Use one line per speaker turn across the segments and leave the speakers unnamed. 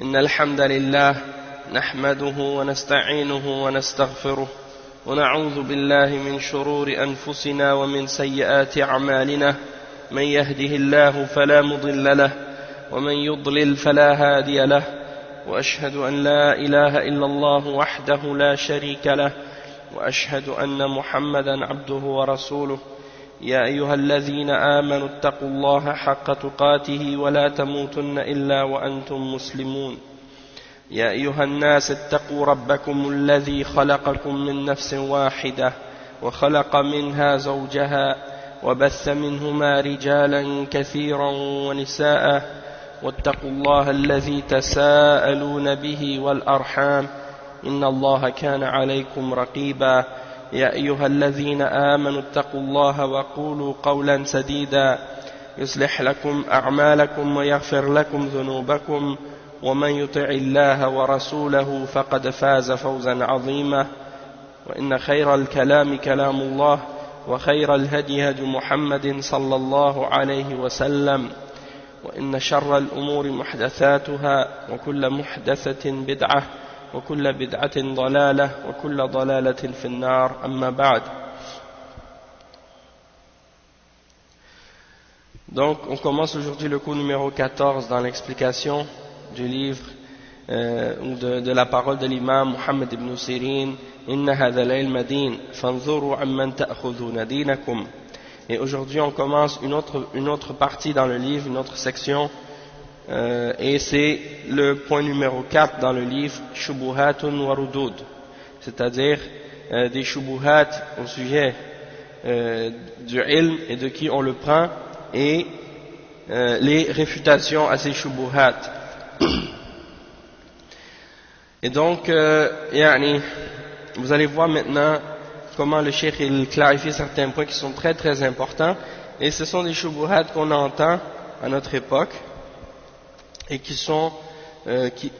إن الحمد لله نحمده ونستعينه ونستغفره ونعوذ بالله من شرور أنفسنا ومن سيئات أعمالنا من يهده الله فلا مضل له ومن يضلل فلا هادي له وأشهد أن لا إله إلا الله وحده لا شريك له وأشهد أن محمدا عبده ورسوله يا أيها الذين آمنوا اتقوا الله حق تقاته ولا تموتن إلا وأنتم مسلمون يا أيها الناس اتقوا ربكم الذي خلقكم من نفس واحدة وخلق منها زوجها وبث منهما رجالا كثيرا ونساء واتقوا الله الذي تساءلون به والأرحام إن الله كان عليكم رقيبا يا أيها الذين آمنوا اتقوا الله وقولوا قولا سديدا يصلح لكم أعمالكم ويغفر لكم ذنوبكم ومن يطع الله ورسوله فقد فاز فوزا عظيما وإن خير الكلام كلام الله وخير الهدي هدي محمد صلى الله عليه وسلم وإن شر الأمور محدثاتها وكل محدثة بدعة وكل بدعة ضلالة وكل ضلالة في النار أما بعد. Donc on commence aujourd'hui le cours numéro 14 dans l'explication du livre ou de la parole de l'imam Muhammad ibn Sirin Inna hadha al-ilma din fanzuru amman ta'khudhuna dinakum. Et aujourd'hui on commence une autre partie dans le livre, une autre section, et c'est le point numéro 4 dans le livre Shubuhatun wa Rudud, c'est-à-dire des shubuhat au sujet du ilm et de qui on le prend et les réfutations à ces shubuhat. Et donc vous allez voir maintenant comment le cheikh il clarifie certains points qui sont très très importants, et ce sont des shubuhat qu'on entend à notre époque et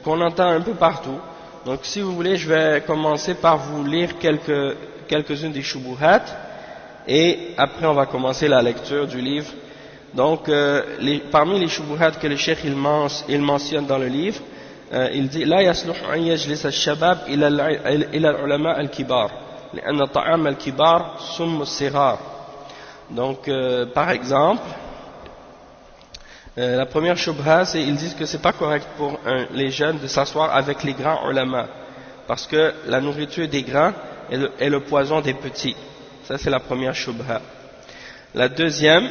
qu'on entend un peu partout. Donc si vous voulez, je vais commencer par vous lire quelques-unes des shubuhat, et après on va commencer la lecture du livre. Donc parmi les shubuhat que le cheikh il mentionne dans le livre, il dit لا يصلح أن يجلس الشباب إلى العلماء الكبار لأن طعام الكبار سم الصغار. Donc par exemple, la première shubha, c'est ils disent que c'est pas correct pour les jeunes de s'asseoir avec les grands ulama, parce que la nourriture des grands est le poison des petits. Ça c'est la première shubha. La deuxième,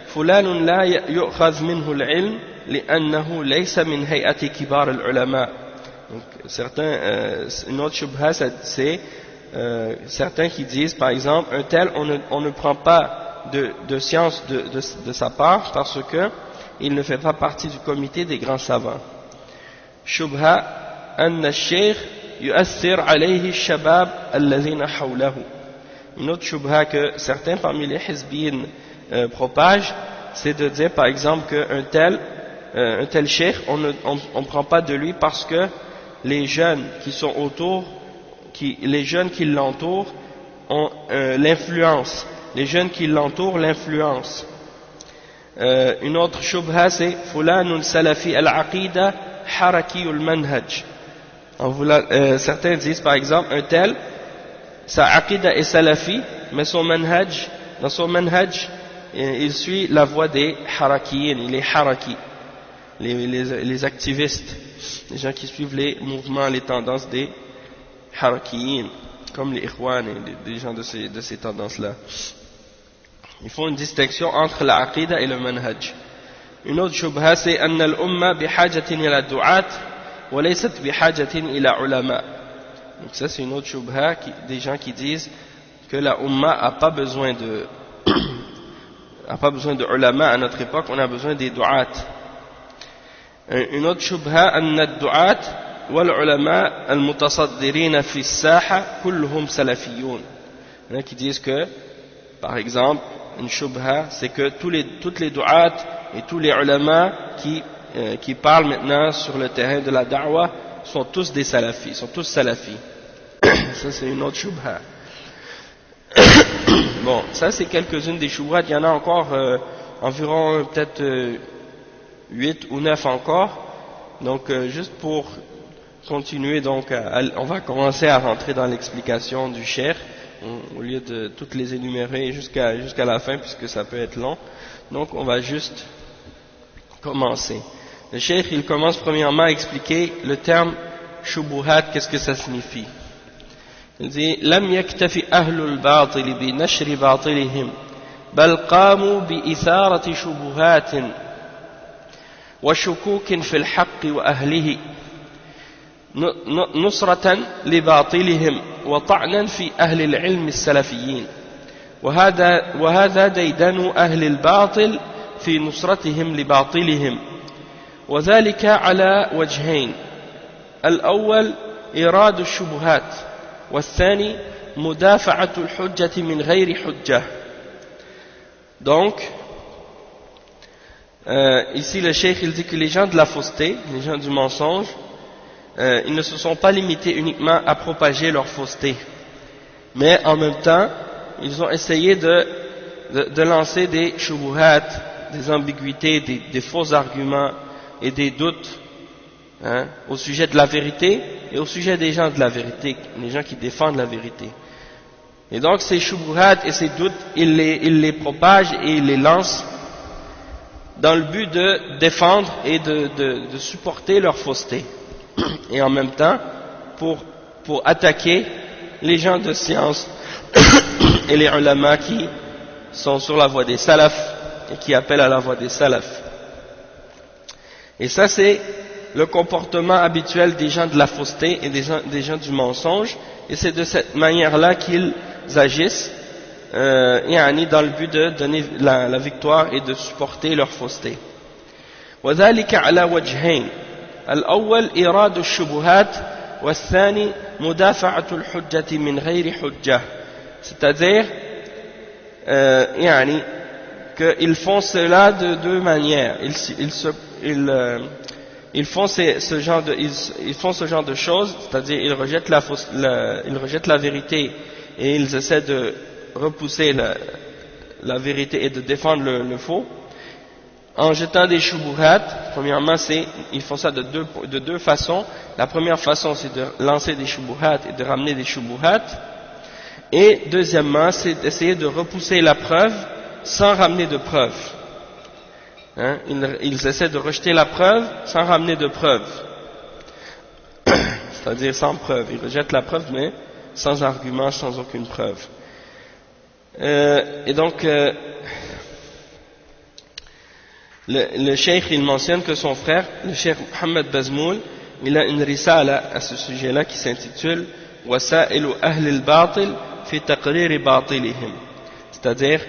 fulanun la yu'khadh minhu al-ilm li'annahu laysa min hay'ati kibar al-ulama. Donc une autre shubha, c'est certains qui disent par exemple un tel on ne prend pas de science de sa part parce que il ne fait pas partie du comité des grands savants. Shubha anna al-shaykh yu'athir alayhi al-shabab alladhina hawlahu. Une autre shubha que certains parmi les hizbiyin propagent, c'est de dire par exemple qu'un tel shaykh on ne prend pas de lui parce que les jeunes qui sont autour, les jeunes qui l'entourent ont l'influence. Les jeunes qui l'entourent l'influence. Une autre shubha, c'est fulanun salafi al-aqida haraki al-manhaj. Certains disent par exemple un tel, sa aqida est salafi, mais dans son manhaj, il suit la voie des harakiyin, il est haraki, les activistes, les gens qui suivent les mouvements, les tendances des harakiyin, comme les ikhwan et des gens de ces tendances-là. Ils font une distinction entre la aqida et le manhaj. Une autre shubha, c'est anna al-umma bihajatin ila du'at wa laysat bihajatin ila ulama. Donc ça c'est une autre shubha des gens qui disent que la umma a pas besoin de ulama à notre époque, on a besoin des du'at. Une autre shubha anna ad-du'at wal ulama al-mutasaddirina fi as-saha kulluhum salafiyun. Il y en a qui disent que par exemple une shubha, c'est que toutes les du'at et tous les ulama qui parlent maintenant sur le terrain de la da'wa sont tous des salafis, sont tous salafis. Ça c'est une autre shubha. Bon, ça c'est quelques-unes des shubhat, il y en a encore environ peut-être 8 ou 9 encore, Donc juste pour continuer, donc on va commencer à rentrer dans l'explication du cheikh au lieu de toutes les énumérer jusqu'à la fin puisque ça peut être long. Donc on va juste commencer. Le cheikh il commence premièrement à expliquer le terme shubuhat, qu'est-ce que ça signifie. Il dit لم يكتف أهل الباطل بنشر باطلهم بل قاموا بإثارة شبهات وشكوك في الحق وأهله نصرة لباطلهم وطعنا في أهل العلم السلفيين وهذا ديدن أهل الباطل في نصرتهم لباطلهم وذلك على وجهين الأول إيراد الشبهات والثاني مدافعة الحجة من غير حجة. Donc ici le cheikh il dit que les gens de la fausseté, les gens du mensonge, ils ne se sont pas limités uniquement à propager leur fausseté, mais en même temps ils ont essayé de lancer des shubuhat, des ambiguïtés, des faux arguments et des doutes au sujet de la vérité et au sujet des gens de la vérité, les gens qui défendent la vérité. Et donc ces shubuhat et ces doutes, ils les propagent et ils les lancent dans le but de défendre et de supporter leur fausseté. Et en même temps, pour attaquer les gens de science et les ulama qui sont sur la voie des salafs et qui appellent à la voie des salafs. Et ça c'est le comportement habituel des gens de la fausseté et des gens du mensonge, et c'est de cette manière-là qu'ils agissent dans le but de donner la victoire et de supporter leur fausseté. وذلك على وجهين الأول إيراد الشبهات والثاني مدافعة الحجة من غير حجة. C'est-à-dire qu'ils font cela de deux manières. Ils font ce genre de choses, c'est-à-dire ils rejettent la vérité et ils essaient de repousser la vérité et de défendre le faux en jetant des shubuhat. Premièrement, ils font ça de deux façons. La première façon, c'est de lancer des shubuhat et de ramener des shubuhat, et deuxièmement, c'est d'essayer de repousser la preuve sans ramener de preuve. Ils essaient de rejeter la preuve sans ramener de preuve, c'est-à-dire sans preuve. Ils rejettent la preuve mais sans argument, sans aucune preuve. Et donc le cheikh il mentionne que son frère, le cheikh Mohammed Bazmoul, il a une risala à ce sujet-là qui s'intitule Wasailu Ahl al-Batil fi taqrir batilihim, c'est-à-dire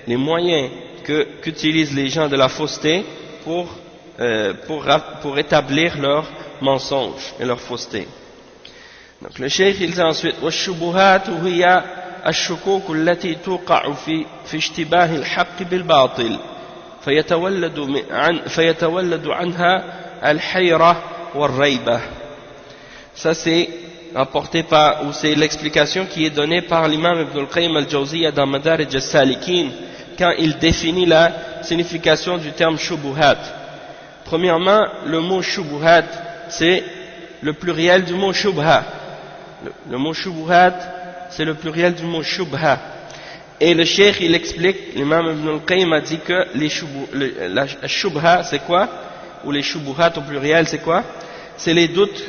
les moyens qu'utilisent les gens de la fausseté pour établir leur mensonge et leur fausseté. Donc le cheikh il dit ensuite والشبهات هي الشكوك التي توقع في اشتباه الحق بالباطل فيتولد عنها الحيرة والريبة. Ça c'est rapporté par, ou c'est l'explication qui est donnée par l'imam Ibn al-Qayyim al-Jawziyya dans Madarij al-Salikin quand il définit la signification du terme shubuhat. Premièrement, le mot shubuhat, c'est le pluriel du mot shubha. Le mot shubuhat, c'est le pluriel du mot shubha. Et le cheikh, il explique, l'imam Ibn al-Qayyim a dit que la shubha, c'est quoi? Ou les shubuhat au pluriel, c'est quoi? C'est les doutes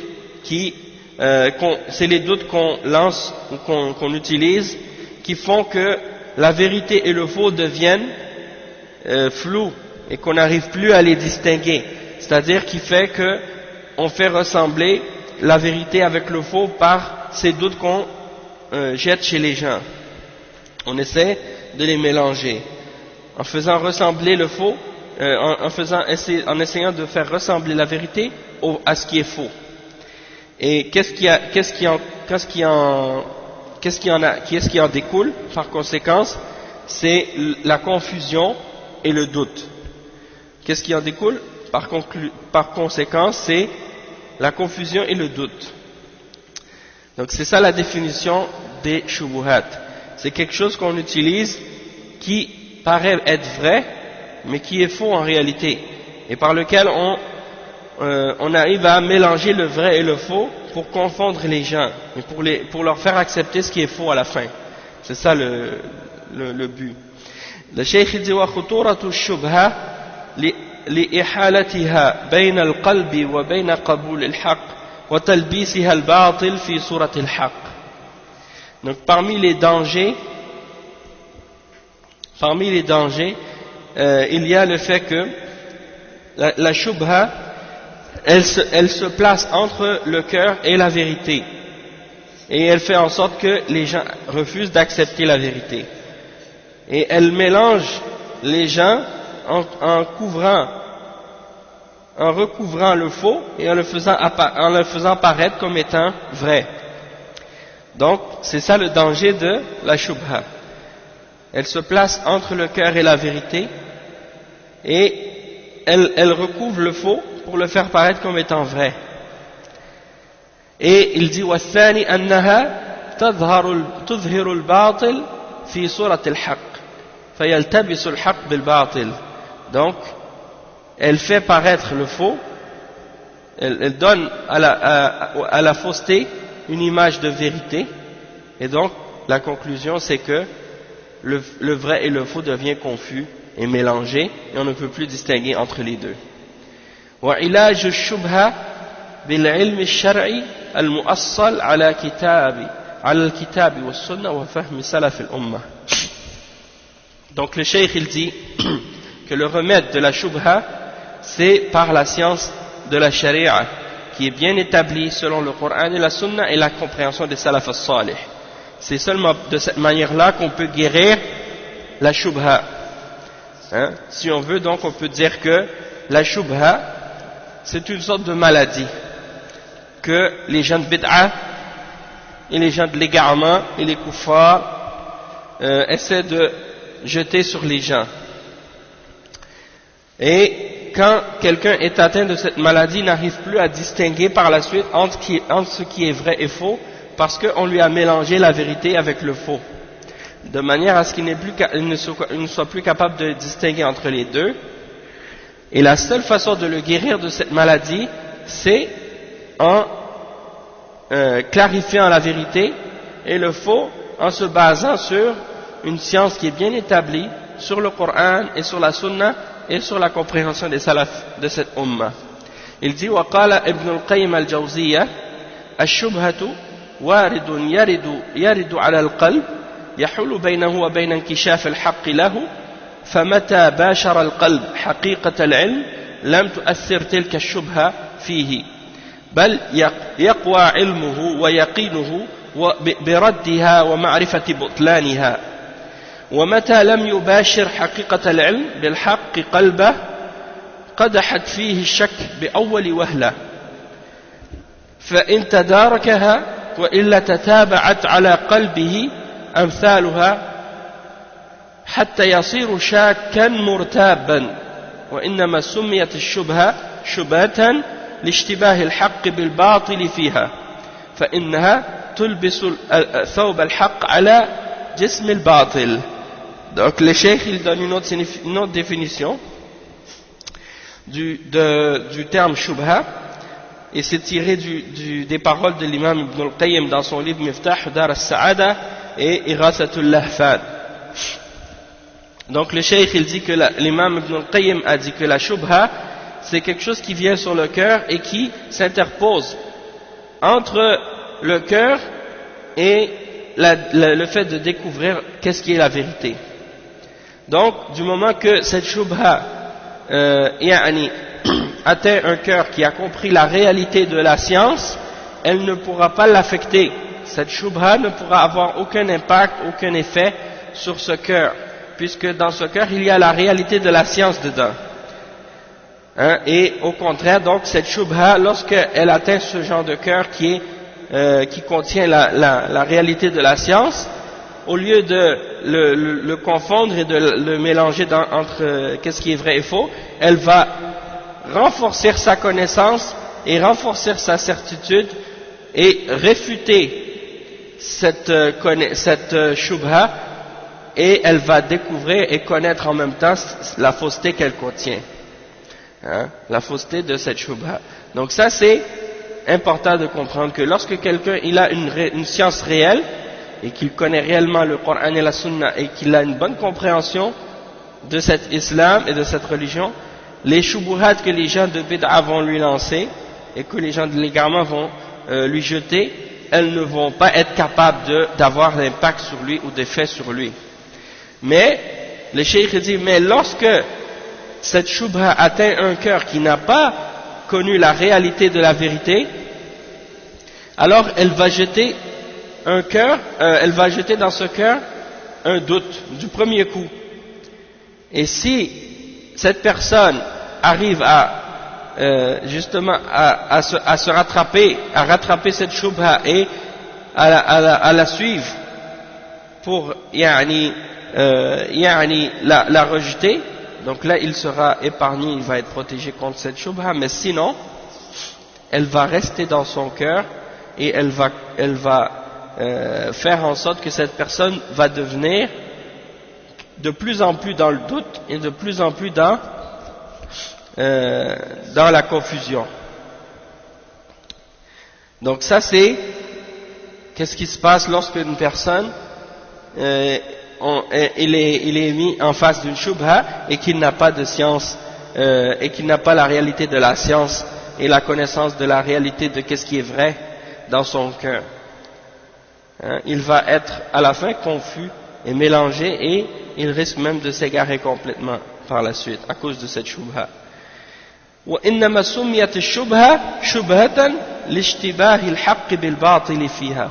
qu'on lance ou qu'on utilise, qui font que la vérité et le faux deviennent flous et qu'on n'arrive plus à les distinguer, c'est-à-dire qui fait que on fait ressembler la vérité avec le faux par ces doutes qu'on jette chez les gens. On essaie de les mélanger en faisant ressembler le faux, en essayant de faire ressembler la vérité à ce qui est faux. Et qu'est-ce qui en découle par conséquence? C'est la confusion et le doute. Qu'est-ce qui en découle par conséquence? C'est la confusion et le doute. Donc c'est ça la définition des shubuhat. C'est quelque chose qu'on utilise qui paraît être vrai mais qui est faux en réalité, et par lequel on arrive à mélanger le vrai et le faux pour confondre les gens et pour leur faire accepter ce qui est faux à la fin. C'est ça le but. Le cheikh dit wa khuturatu shubha لإحالتها بين القلب وبين قبول الحق وتلبيسها الباطل في صورة الحق. Donc parmi les dangers, il y a le fait que la shubha, elle se place entre le cœur et la vérité, et elle fait en sorte que les gens refusent d'accepter la vérité, et elle mélange les gens en recouvrant le faux et en le faisant paraître comme étant vrai. Donc c'est ça le danger de la shubha. Elle se place entre le cœur et la vérité, et elle recouvre le faux pour le faire paraître comme étant vrai. Et il dit والثاني أنها تظهر الباطل في صورة الحق فيلتبس الحق بالباطل. Donc elle fait paraître le faux, elle donne à la fausseté une image de vérité, et donc la conclusion c'est que le vrai et le faux devient confus et mélangé, et on ne peut plus distinguer entre les deux. وعلاج الشبهة بالعلم الشرعي المؤصل على الكتاب والسنة وفهم سلف الأمة. Donc le cheikh il dit que le remède de la shubha c'est par la science de la sharia qui est bien établie selon le Coran et la Sunna et la compréhension des salaf as-salih. C'est seulement de cette manière-là qu'on peut guérir la shubha. Si on veut, donc on peut dire que la shubha c'est une sorte de maladie que les gens de bid'a et les gens de l'égarement et les kuffars essaient de jeter sur les gens. Et quand quelqu'un est atteint de cette maladie, il n'arrive plus à distinguer par la suite entre ce qui est vrai et faux, parce qu'on lui a mélangé la vérité avec le faux, de manière à ce qu'il ne soit plus capable de distinguer entre les deux. Et la seule façon de le guérir de cette maladie, c'est en clarifiant la vérité et le faux, en se basant sur une science qui est bien établie, sur le Coran et sur la Sunna et sur la compréhension des salaf de cette umma. Il dit وقال ابن القيم الجوزية الشبهة وارد يرد على القلب يحول بينه وبين انكشاف الحق له فمتى باشر القلب حقيقة العلم لم تؤثر تلك الشبهة فيه بل يقوى علمه ويقينه بردها ومعرفة بطلانها. ومتى لم يباشر حقيقة العلم بالحق قلبه قدحت فيه الشك بأول وهلة فإن تداركها وإلا تتابعت على قلبه أمثالها حتى يصير شاكا مرتابا. وإنما سميت الشبهة شبهة لاشتباه الحق بالباطل فيها فإنها تلبس ثوب الحق على جسم الباطل. Donc le cheikh il donne une autre définition du terme shubha, et c'est tiré des paroles de l'imam Ibn al-Qayyim dans son livre Miftah Dar al-Sa'ada et Ighathatul Lahfan. Donc le cheikh il dit que l'imam Ibn al-Qayyim a dit que la shubha c'est quelque chose qui vient sur le cœur et qui s'interpose entre le cœur et le fait de découvrir qu'est-ce qui est la vérité. Donc du moment que cette shubha atteint un cœur qui a compris la réalité de la science, elle ne pourra pas l'affecter. Cette shubha ne pourra avoir aucun impact, aucun effet sur ce cœur, puisque dans ce cœur il y a la réalité de la science dedans. Et au contraire, donc cette shubha, lorsqu'elle atteint ce genre de cœur qui contient la réalité de la science, au lieu de le confondre et de le mélanger entre qu'est-ce qui est vrai et faux, elle va renforcer sa connaissance et renforcer sa certitude et réfuter cette shubha, et elle va découvrir et connaître en même temps la fausseté qu'elle contient. hein, la fausseté de cette shubha. Donc ça c'est important de comprendre que lorsque quelqu'un il a une science réelle et qu'il connaît réellement le Coran et la Sunna et qu'il a une bonne compréhension de cet islam et de cette religion, les shubuhat que les gens de bid'a vont lui lancer et que les gens de l'égarement vont lui jeter, elles ne vont pas être capables d'avoir l'impact sur lui ou d'effet sur lui. Mais le cheikh dit, mais lorsque cette shubha atteint un cœur qui n'a pas connu la réalité de la vérité, alors elle va jeter dans ce cœur un doute du premier coup. Et si cette personne arrive justement à se rattraper, à rattraper cette shubha et à la suivre pour la rejeter, donc là il sera épargné, il va être protégé contre cette shubha, mais sinon elle va rester dans son cœur et elle va faire en sorte que cette personne va devenir de plus en plus dans le doute et de plus en plus dans la confusion. Donc ça c'est qu'est-ce qui se passe lorsque une personne il est mis en face d'une shubha et qu'il n'a pas de science et qu'il n'a pas la réalité de la science et la connaissance de la réalité de qu'est-ce qui est vrai dans son cœur. Hein, il va être à la fin confus et mélangé et il risque même de s'égarer complètement par la suite à cause de cette shubha. وإنما سميت الشبهة شبهة لاشتباه الحق بالباطل فيها.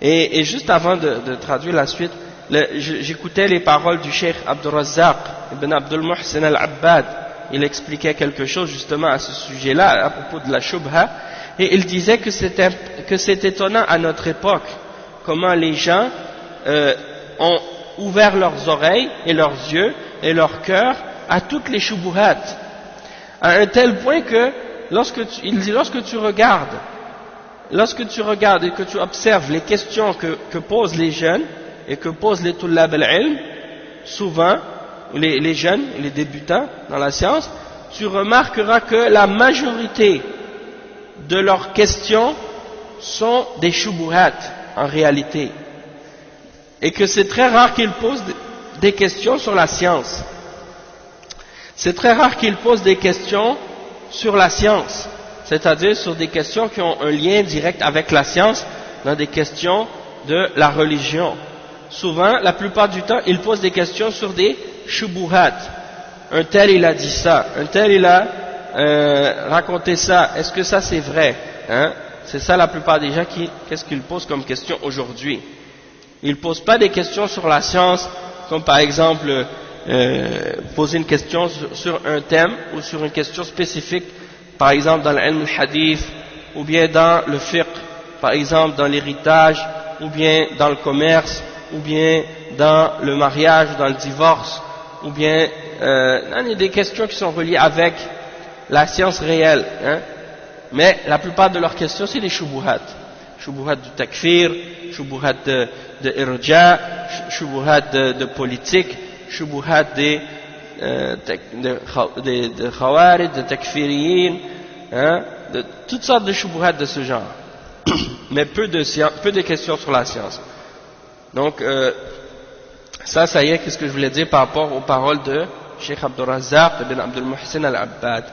Et juste avant de traduire la suite, j'écoutais les paroles du Cheikh Abdurrazzaq ibn Abdul Muhsin al-Abbad. Il expliquait quelque chose justement à ce sujet-là à propos de la shubha, et il disait que c'est étonnant à notre époque comment les gens ont ouvert leurs oreilles et leurs yeux et leur cœur à toutes les shubuhat, à un tel point que lorsque tu regardes et que tu observes les questions que posent les jeunes et que posent les tullab al-ilm, souvent les jeunes, les débutants dans la science, tu remarqueras que la majorité de leurs questions sont des shubuhat en réalité, et que c'est très rare qu'ils posent des questions sur la science. C'est très rare qu'ils posent des questions sur la science, c'est-à-dire sur des questions qui ont un lien direct avec la science, dans des questions de la religion. Souvent, la plupart du temps, ils posent des questions sur des shubuhat. Un tel il a dit ça, un tel il a raconté ça, est-ce que ça c'est vrai, hein? C'est ça la plupart des gens qu'est-ce qu'ils posent comme question aujourd'hui. Ils ne posent pas des questions sur la science, comme par exemple poser une question sur un thème ou sur une question spécifique, par exemple dans l'ilm al-hadith, ou bien dans le fiqh, par exemple dans l'héritage, ou bien dans le commerce, ou bien dans le mariage, dans le divorce, ou bien il y a des questions qui sont reliées avec la science réelle, hein? Mais la plupart de leurs questions c'est des shubuhat. Shubuhat du takfir, shubuhat de irja, shubuhat de politique, shubuhat de khawarid, de takfiriyin, hein? De toutes sortes de shubuhat de ce genre. Mais peu de questions sur la science. Donc ça y est, qu'est-ce que je voulais dire par rapport aux paroles de Cheikh Abdurrazzaq ibn Abdul Muhsin al-Abbad.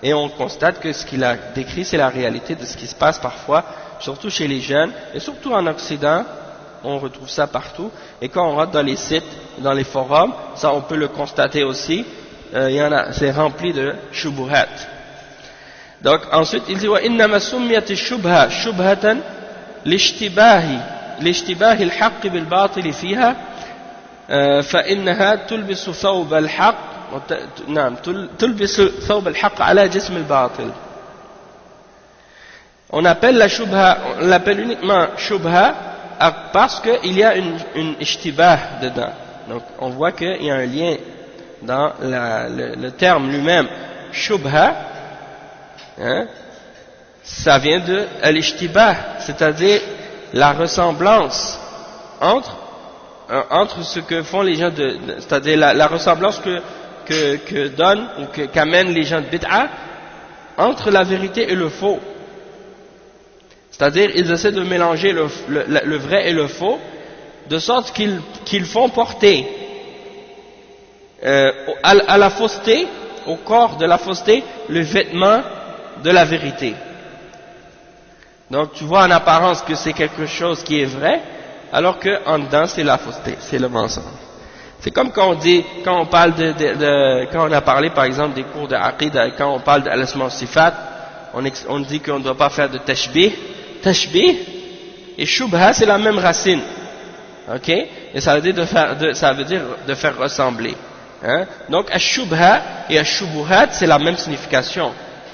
Et on constate que ce qu'il a décrit, c'est la réalité de ce qui se passe parfois, surtout chez les jeunes, et surtout en Occident, on retrouve ça partout. Et quand on rentre dans les sites, dans les forums, ça on peut le constater aussi, c'est rempli de shubuhat. Donc ensuite il dit وإنما سميت الشبهة شبهة لاشتباه الحق بالباطل فيها فإنها تلبس ثوب الحق تلبس ثوب الحق على جسم الباطل. On appelle la shubha, on l'appelle uniquement shubha parce qu'il y a une ishtibah dedans. Donc on voit qu'il y a un lien dans le terme lui-même shubha, hein, ça vient de al-ishtibah, c'est-à-dire la ressemblance entre ce que font les gens c'est-à-dire la ressemblance que donnent ou qu'amènent les gens de bid'a entre la vérité et le faux. C'est-à-dire, ils essaient de mélanger le vrai et le faux, de sorte qu'ils font porter à la fausseté, au corps de la fausseté, le vêtement de la vérité. Donc tu vois en apparence que c'est quelque chose qui est vrai, alors qu'en dedans c'est la fausseté, c'est le mensonge. C'est comme quand on parle quand on a parlé par exemple des cours de Aqida, quand on parle d'al-asma wa sifat, on dit qu'on ne doit pas faire de tashbih. Tashbih et shubha c'est la même racine, ok? Et ça veut dire de faire ressembler. Hein? Donc ash-shubha et ash-shubuhat c'est la même signification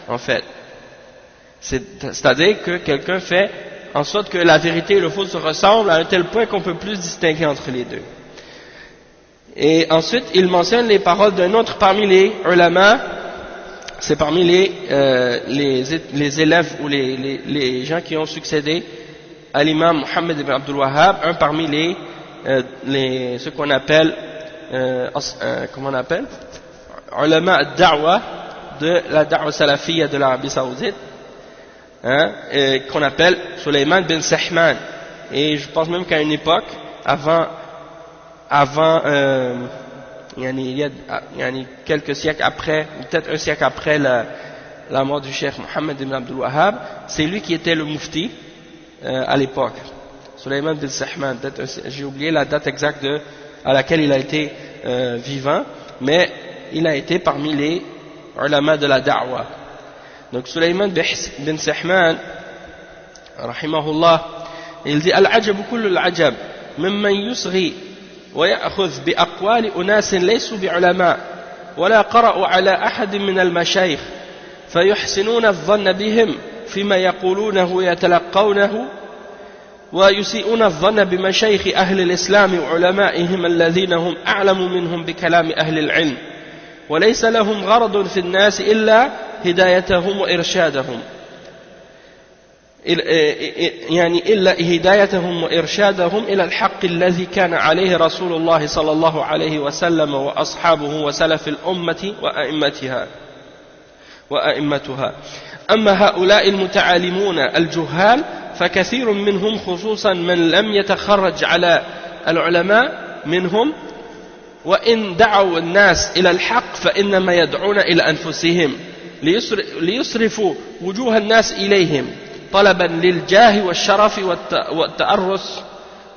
en fait. C'est-à-dire que quelqu'un fait en sorte que la vérité et le faux se ressemblent à un tel point qu'on peut plus distinguer entre les deux. Et ensuite, il mentionne les paroles d'un autre parmi les ulama, c'est parmi les élèves ou les gens qui ont succédé à l'imam Muhammad ibn Abdul Wahhab, un parmi ce qu'on appelle, comment on appelle, ulama ad-da'wa de la da'wa salafiyya de l'Arabie Saoudite. Hein, qu'on appelle Sulayman bin Sahman, et je pense même qu'à une époque il y a quelques siècles après, peut-être un siècle après la mort du cheikh Mohammed ibn Abdul Wahhab, c'est lui qui était le mufti à l'époque. Sulayman bin Sahman, j'ai oublié la date exacte à laquelle il a été vivant, mais il a été parmi les ulama de la da'wa. Donc Sulayman bin Sahman, rahimahullah, il dit Al-ajab kullu al-ajab, mimman yusghi wa ya'khudh bi aqwali unas laysu bi ulama wa la qara'u ala ahad min al-mashayikh fayuhsinuna adh-dhanna bihim fima yaqulunahu wa yatalaqawnahu wa yusi'una adh-dhanna bi mashayikh ahli al-islam wa ulama'ihim alladhina hum a'lamu minhum bi kalami ahli al-'ilm wa laysa lahum gharadun fi an-nas illa هدايتهم وإرشادهم يعني إلا هدايتهم وإرشادهم إلى الحق الذي كان عليه رسول الله صلى الله عليه وسلم وأصحابه وسلف الأمة وأئمتها أما هؤلاء المتعالمون الجهال فكثير منهم خصوصا من لم يتخرج على العلماء منهم وإن دعوا الناس إلى الحق فإنما يدعون إلى أنفسهم ليصرفوا وجوه الناس إليهم طلبا للجاه والشرف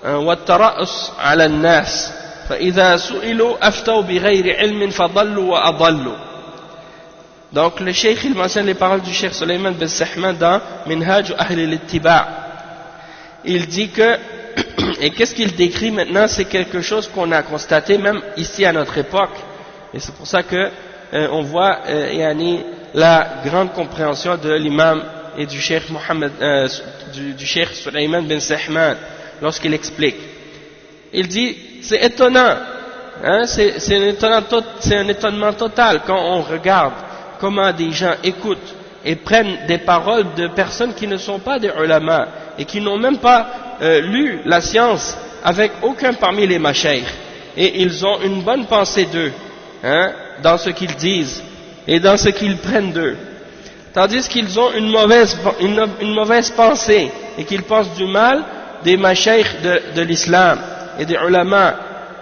والترأس على الناس فإذا سئلوا أفتوا بغير علم فضلوا وأضلوا. Donc le cheikh il mentionne les paroles du cheikh Sulayman bin Sahman dans Minhaj Ahl al-Ittiba'. Il dit que, et qu'est-ce qu'il décrit maintenant, c'est quelque chose qu'on a constaté même ici à notre époque, et c'est pour ça que on voit la grande compréhension de l'imam et du cheikh du cheikh Sulayman bin Sahman lorsqu'il explique. Il dit, c'est étonnant, hein, c'est un étonnement total quand on regarde comment des gens écoutent et prennent des paroles de personnes qui ne sont pas des ulama et qui n'ont même pas lu la science avec aucun parmi les mashayikh, et ils ont une bonne pensée d'eux, hein, dans ce qu'ils disent et dans ce qu'ils prennent d'eux, tandis qu'ils ont une mauvaise pensée et qu'ils pensent du mal des mashayikh de l'islam et des ulama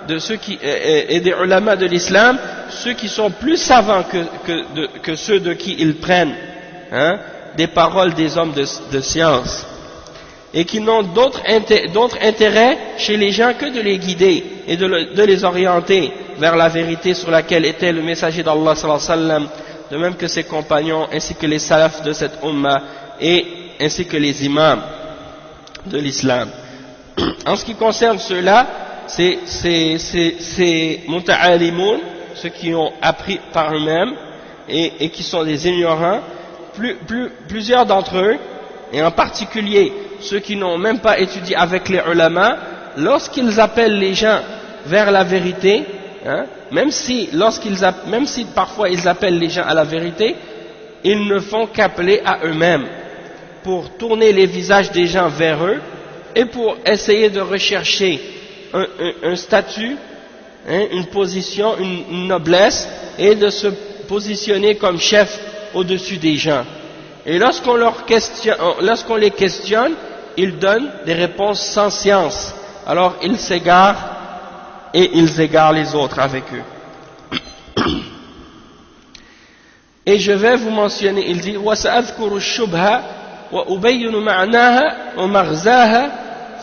et des ulama de l'islam, ceux qui sont plus savants que ceux de qui ils prennent, hein, des paroles des hommes de science, et qui n'ont d'autre intérêt chez les gens que de les guider et de les orienter vers la vérité sur laquelle était le messager d'Allah sallallahu alayhi wa sallam, de même que ses compagnons ainsi que les salafs de cette umma et ainsi que les imams de l'islam. En ce qui concerne ceux-là, c'est muta'alimoun, ceux qui ont appris par eux-mêmes et qui sont des ignorants, plusieurs d'entre eux, et en particulier ceux qui n'ont même pas étudié avec les ulama, lorsqu'ils appellent les gens vers la vérité, hein, même si parfois ils appellent les gens à la vérité, ils ne font qu'appeler à eux-mêmes pour tourner les visages des gens vers eux et pour essayer de rechercher un statut une position, une noblesse, et de se positionner comme chef au-dessus des gens. Et lorsqu'on les questionne, ils donnent des réponses sans science. Alors ils s'égarent et ils égarent les autres avec eux. Et je vais vous mentionner, il dit وَسَأَذْكُرُ الشُّبْهَ وَأُبَيِّنُ مَعْنَاهَا وَمَغْزَاهَا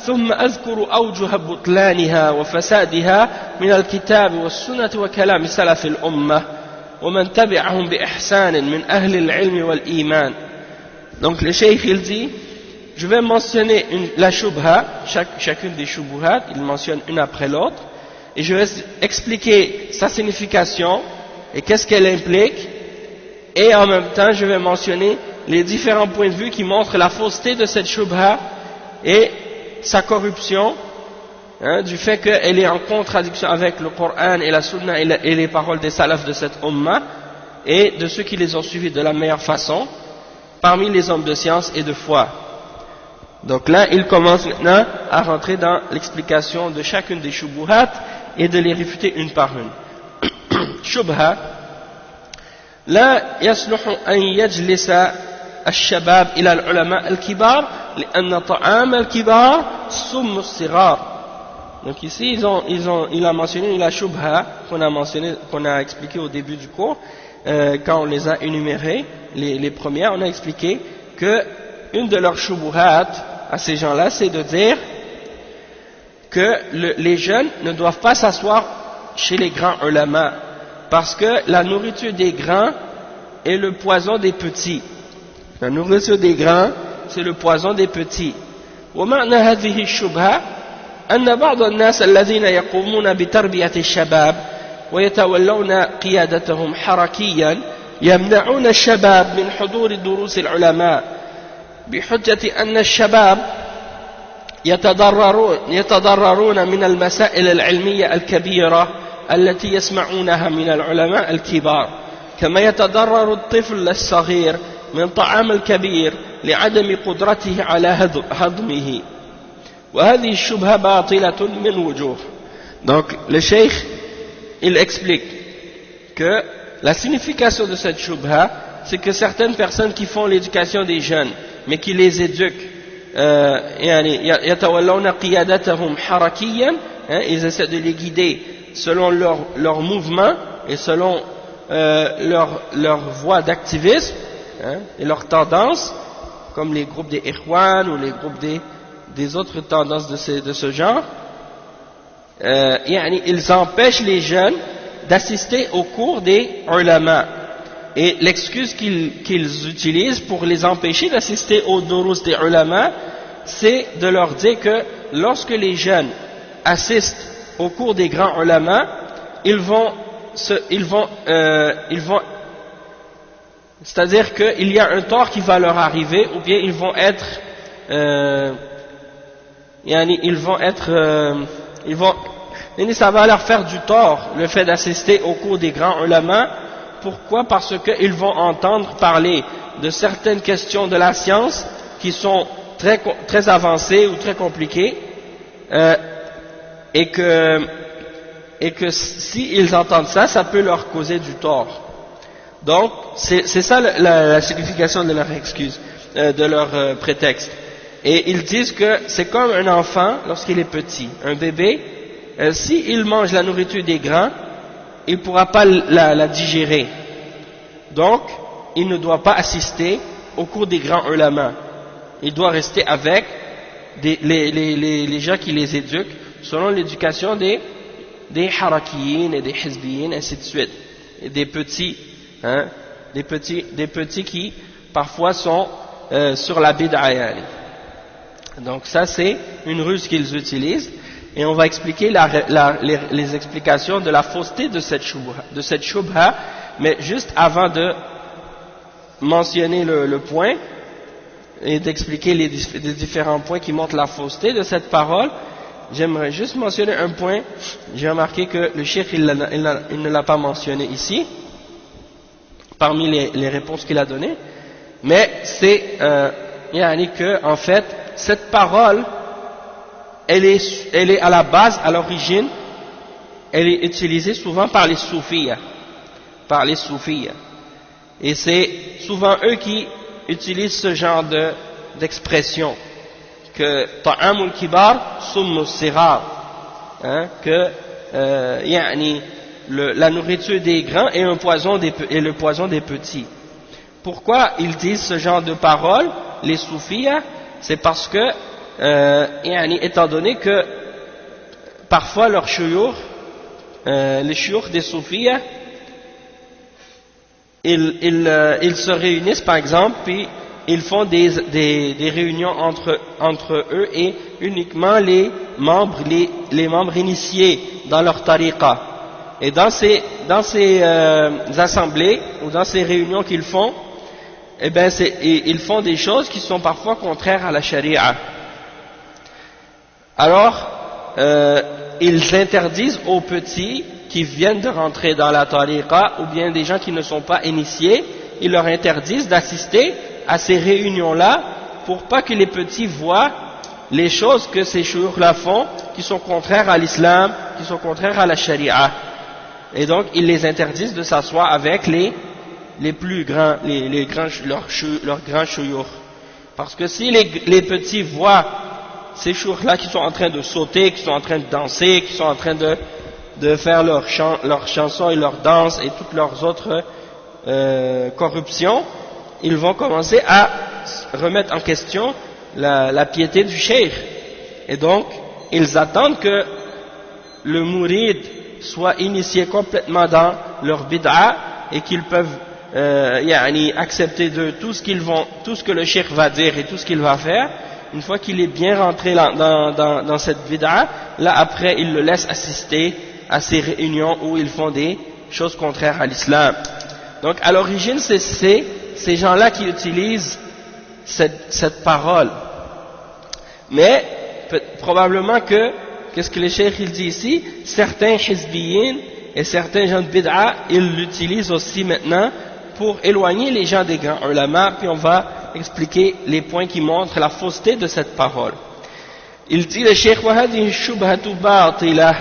ثُمَّ أَذْكُرُ أَوْجُهَ بُطْلَانِهَا وَفَسَادِهَا مِنَ الْكِتَابِ وَالسُّنَّةِ وَكَلَامِ سَلَفِ الْأُمَّةِ وَمَنْ تَبِعَهُمْ بِإِحْسَانٍ مِنْ أَهْلِ الْعِلْمِ وَالْإِيمَانِ. Donc le cheikh il dit, je vais mentionner la shubha, chacune des shubuhat, il mentionne une après l'autre, et je vais expliquer sa signification et qu'est-ce qu'elle implique, et en même temps je vais mentionner les différents points de vue qui montrent la fausseté de cette shubha et sa corruption, du fait qu'elle est en contradiction avec le Coran et la Sunna et les paroles des salafs de cette Ummah et de ceux qui les ont suivis de la meilleure façon parmi les hommes de science et de foi. Donc là il commence maintenant à rentrer dans l'explication de chacune des shubuhat et de les réfuter une par une. Shubha: لا يصلح أن يجلس الشباب إلى العلماء الكبار لأن طعام الكبار سم الصغار. Donc ici il a mentionné la shubha qu'on a expliqué au début du cours, quand on les a énumérées, les premières, on a expliqué que une de leurs shubuhat à ces gens-là, c'est de dire que les jeunes ne doivent pas s'asseoir chez les grands ulama, parce que la nourriture des grands est le poison des petits. La nourriture des grands, c'est le poison des petits. ومعنى هذه الشبهة أن بعض الناس الذين يقومون بتربية الشباب ويتولون قيادتهم حركيا يمنعون الشباب من حضور دروس العلماء بحجة أن الشباب يتضررون من المسائل العلمية الكبيرة التي يسمعونها من العلماء الكبار، كما يتضرر الطفل الصغير من طعام الكبير لعدم قدرته على هضمه. وهذه الشبهة باطلة من وجوه. Donc le cheikh il explique que la signification de cette shubha, c'est que certaines personnes qui font l'éducation des jeunes mais qui les éduquent, يتولون قيادتهم حركيا, ils essaient de les guider selon leur mouvement et selon leur voie d'activisme, et leurs tendances, comme les groupes des Ikhwan ou les groupes des autres tendances de ce genre. Ils empêchent les jeunes d'assister aux cours des ulama. Et l'excuse qu'ils utilisent pour les empêcher d'assister aux durus des ulama, c'est de leur dire que lorsque les jeunes assistent au cours des grands ulama, c'est-à-dire qu'il y a un tort qui va leur arriver, ou bien ils vont être ça va leur faire du tort, le fait d'assister au cours des grands ulama. Pourquoi? Parce qu'ils vont entendre parler de certaines questions de la science qui sont très avancées ou très compliquées, et que s'ils entendent ça, ça peut leur causer du tort. Donc, c'est ça la signification de leur excuse, de leur prétexte. Et ils disent que c'est comme un enfant lorsqu'il est petit, un bébé, s'il mange la nourriture des grands, il ne pourra pas la digérer. Donc, il ne doit pas assister au cours des grands ulama. Il doit rester avec les gens qui les éduquent selon l'éducation des harakiyin et des hizbiyin, ainsi de suite. Et des petits qui parfois sont sur la bid'a. Donc ça c'est une ruse qu'ils utilisent, et on va expliquer les explications de la fausseté de cette shubha, mais juste avant de mentionner le point et d'expliquer les différents points qui montrent la fausseté de cette parole, j'aimerais juste mentionner un point. J'ai remarqué que le cheikh il ne l'a pas mentionné ici parmi les réponses qu'il a données, mais c'est que en fait cette parole elle est à la base, à l'origine, elle est utilisée souvent par les soufis, et c'est souvent eux qui utilisent ce genre d'expression, que ta'amul kibar summu sighar, que la nourriture des grands est le poison des petits. Pourquoi ils disent ce genre de paroles, les soufis? C'est parce que étant donné que parfois leurs shuyukh, les shuyukh des soufis, ils se réunissent par exemple, puis ils font des réunions entre eux et uniquement les membres initiés dans leur tariqa. Et dans ces assemblées ou dans ces réunions qu'ils font, ils font des choses qui sont parfois contraires à la charia. Alors, ils interdisent aux petits qui viennent de rentrer dans la tariqa, ou bien des gens qui ne sont pas initiés, ils leur interdisent d'assister à ces réunions-là pour pas que les petits voient les choses que ces shuyukh-là font qui sont contraires à l'islam, qui sont contraires à la charia. Et donc, ils les interdisent de s'asseoir avec les plus grands, leurs grands shuyukh. Parce que si les petits voient ces shuyukh-là qui sont en train de sauter, qui sont en train de danser, qui sont en train de faire leurs chansons et leurs danses et toutes leurs autres corruptions, ils vont commencer à remettre en question la piété du cheikh. Et donc, ils attendent que le mourid soit initié complètement dans leur bid'a et qu'ils peuvent accepter de tout ce que le cheikh va dire et tout ce qu'il va faire. Une fois qu'il est bien rentré dans cette bid'a, là après ils le laissent assister à ces réunions où ils font des choses contraires à l'islam. Donc à l'origine c'est ces gens-là qui utilisent cette parole. Mais probablement qu'est-ce que le cheikh il dit ici, certains hizbiyin et certains gens de bid'a, ils l'utilisent aussi maintenant pour éloigner les gens des grands ulama, puis on va expliquer les points qui montrent la fausseté de cette parole. Il dit le cheikh وهذه الشبهة باطلة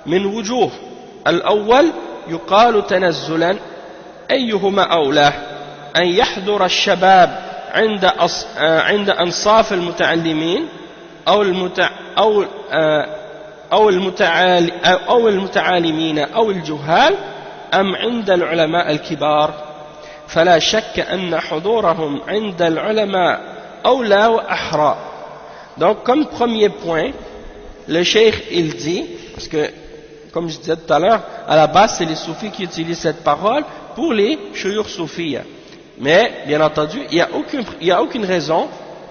من وجوه الأول يقال تنزلا أيهما أولى أن يحضر الشباب عند أنصاف المتعلمين أو المتعالمين أو الجهال أم عند العلماء الكبار فلا شك أن حضورهم عند العلماء أولى وأحرى. Donc comme premier point, le cheikh il dit, parce que comme je disais tout à l'heure, à la base c'est les soufis qui utilisent cette parole pour les shuyukh soufis, mais bien entendu il n'y a aucune raison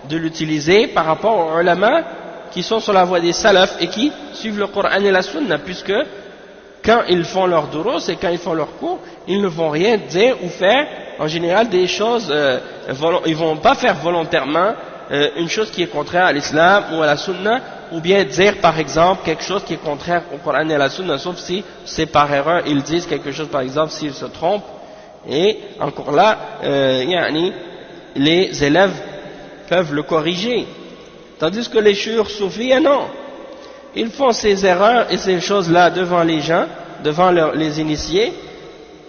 de l'utiliser par rapport aux ulama qui sont sur la voie des salafs et qui suivent le Coran et la Sunna, puisque quand ils font leurs durus et quand ils font leurs cours, ils ne vont rien dire ou faire en général des choses, ils vont pas faire volontairement une chose qui est contraire à l'islam ou à la Sunna, ou bien dire par exemple quelque chose qui est contraire au Coran et à la Sunna, sauf si c'est par erreur, ils disent quelque chose par exemple s'ils se trompent, et encore là, les élèves peuvent le corriger. Tandis que les shuyukh soufis, non. Ils font ces erreurs et ces choses-là devant les gens, devant les initiés,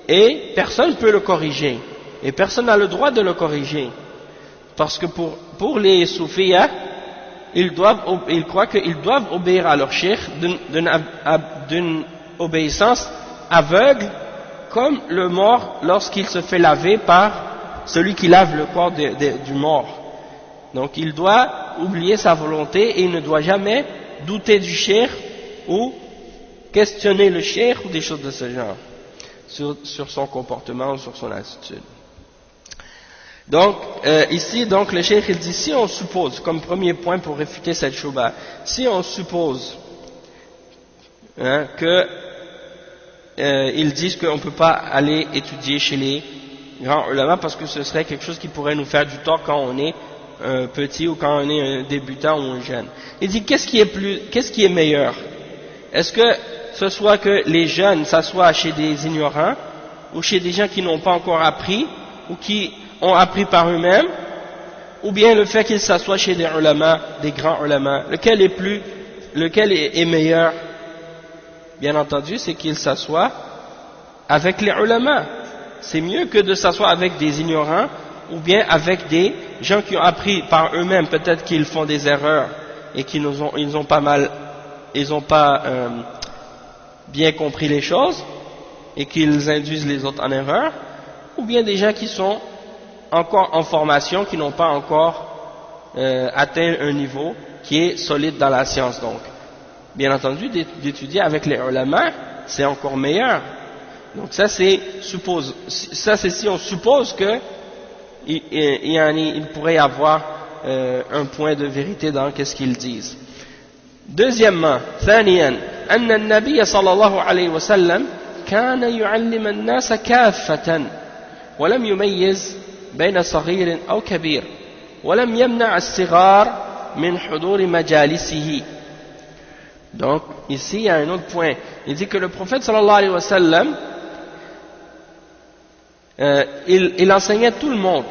et personne ne peut le corriger. Et personne n'a le droit de le corriger. Parce que pour les soufis, ils croient qu'ils doivent obéir à leur cheikh d'une obéissance aveugle, comme le mort lorsqu'il se fait laver par celui qui lave le corps du mort. Donc il doit oublier sa volonté et il ne doit jamais douter du cheikh ou questionner le cheikh ou des choses de ce genre sur son comportement ou sur son attitude. Donc ici donc le cheikh il dit, si on suppose, comme premier point pour réfuter cette shubha, si on suppose que ils disent qu'on ne peut pas aller étudier chez les grands ulama parce que ce serait quelque chose qui pourrait nous faire du tort quand on est petit ou quand on est un débutant ou un jeune. Il dit qu'est-ce qui est meilleur? Est-ce que ce soit que les jeunes s'assoient chez des ignorants ou chez des gens qui n'ont pas encore appris ou qui ont appris par eux-mêmes, ou bien le fait qu'ils s'assoient chez des ulama, des grands ulama? Lequel est meilleur? bien entendu, c'est qu'il s'assoit avec les ulama. C'est mieux que de s'asseoir avec des ignorants ou bien avec des gens qui ont appris par eux-mêmes, peut-être qu'ils font des erreurs et qu'ils n'ont pas bien compris les choses et qu'ils induisent les autres en erreur, ou bien des gens qui sont encore en formation, qui n'ont pas encore atteint un niveau qui est solide dans la science. Donc, bien entendu, d'étudier avec les ulama, c'est encore meilleur. Donc ça c'est si on suppose que il pourrait y avoir un point de vérité dans qu'est-ce qu'ils disent. Deuxièmement, ثانيا أن النبي صلى الله عليه وسلم كان يعلم الناس كافة ولم يميز بين صغير أو كبير ولم يمنع الصغار من حضور مجالسه. Donc ici il y a un autre point. Il dit que le prophète sallallahu alayhi wa sallam il enseignait tout le monde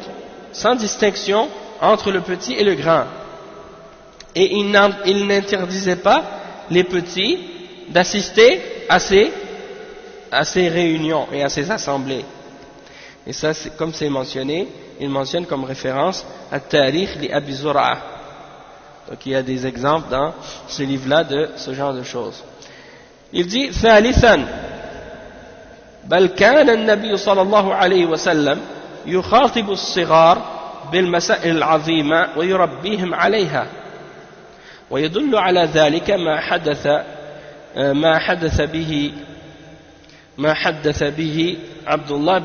sans distinction entre le petit et le grand, et il n'interdisait pas les petits d'assister à ces réunions et à ces assemblées. Et ça, comme c'est mentionné, il mentionne comme référence At-Tarikh li Abi Zur'a. Donc il y a des exemples dans ce livre-là de ce genre de choses. Il dit ثالثا بل كان النبي صلى الله عليه وسلم يخاطب الصغار بالمسائل العظيمة ويربيهم عليها ويدل على ذلك ما حدث به عبد الله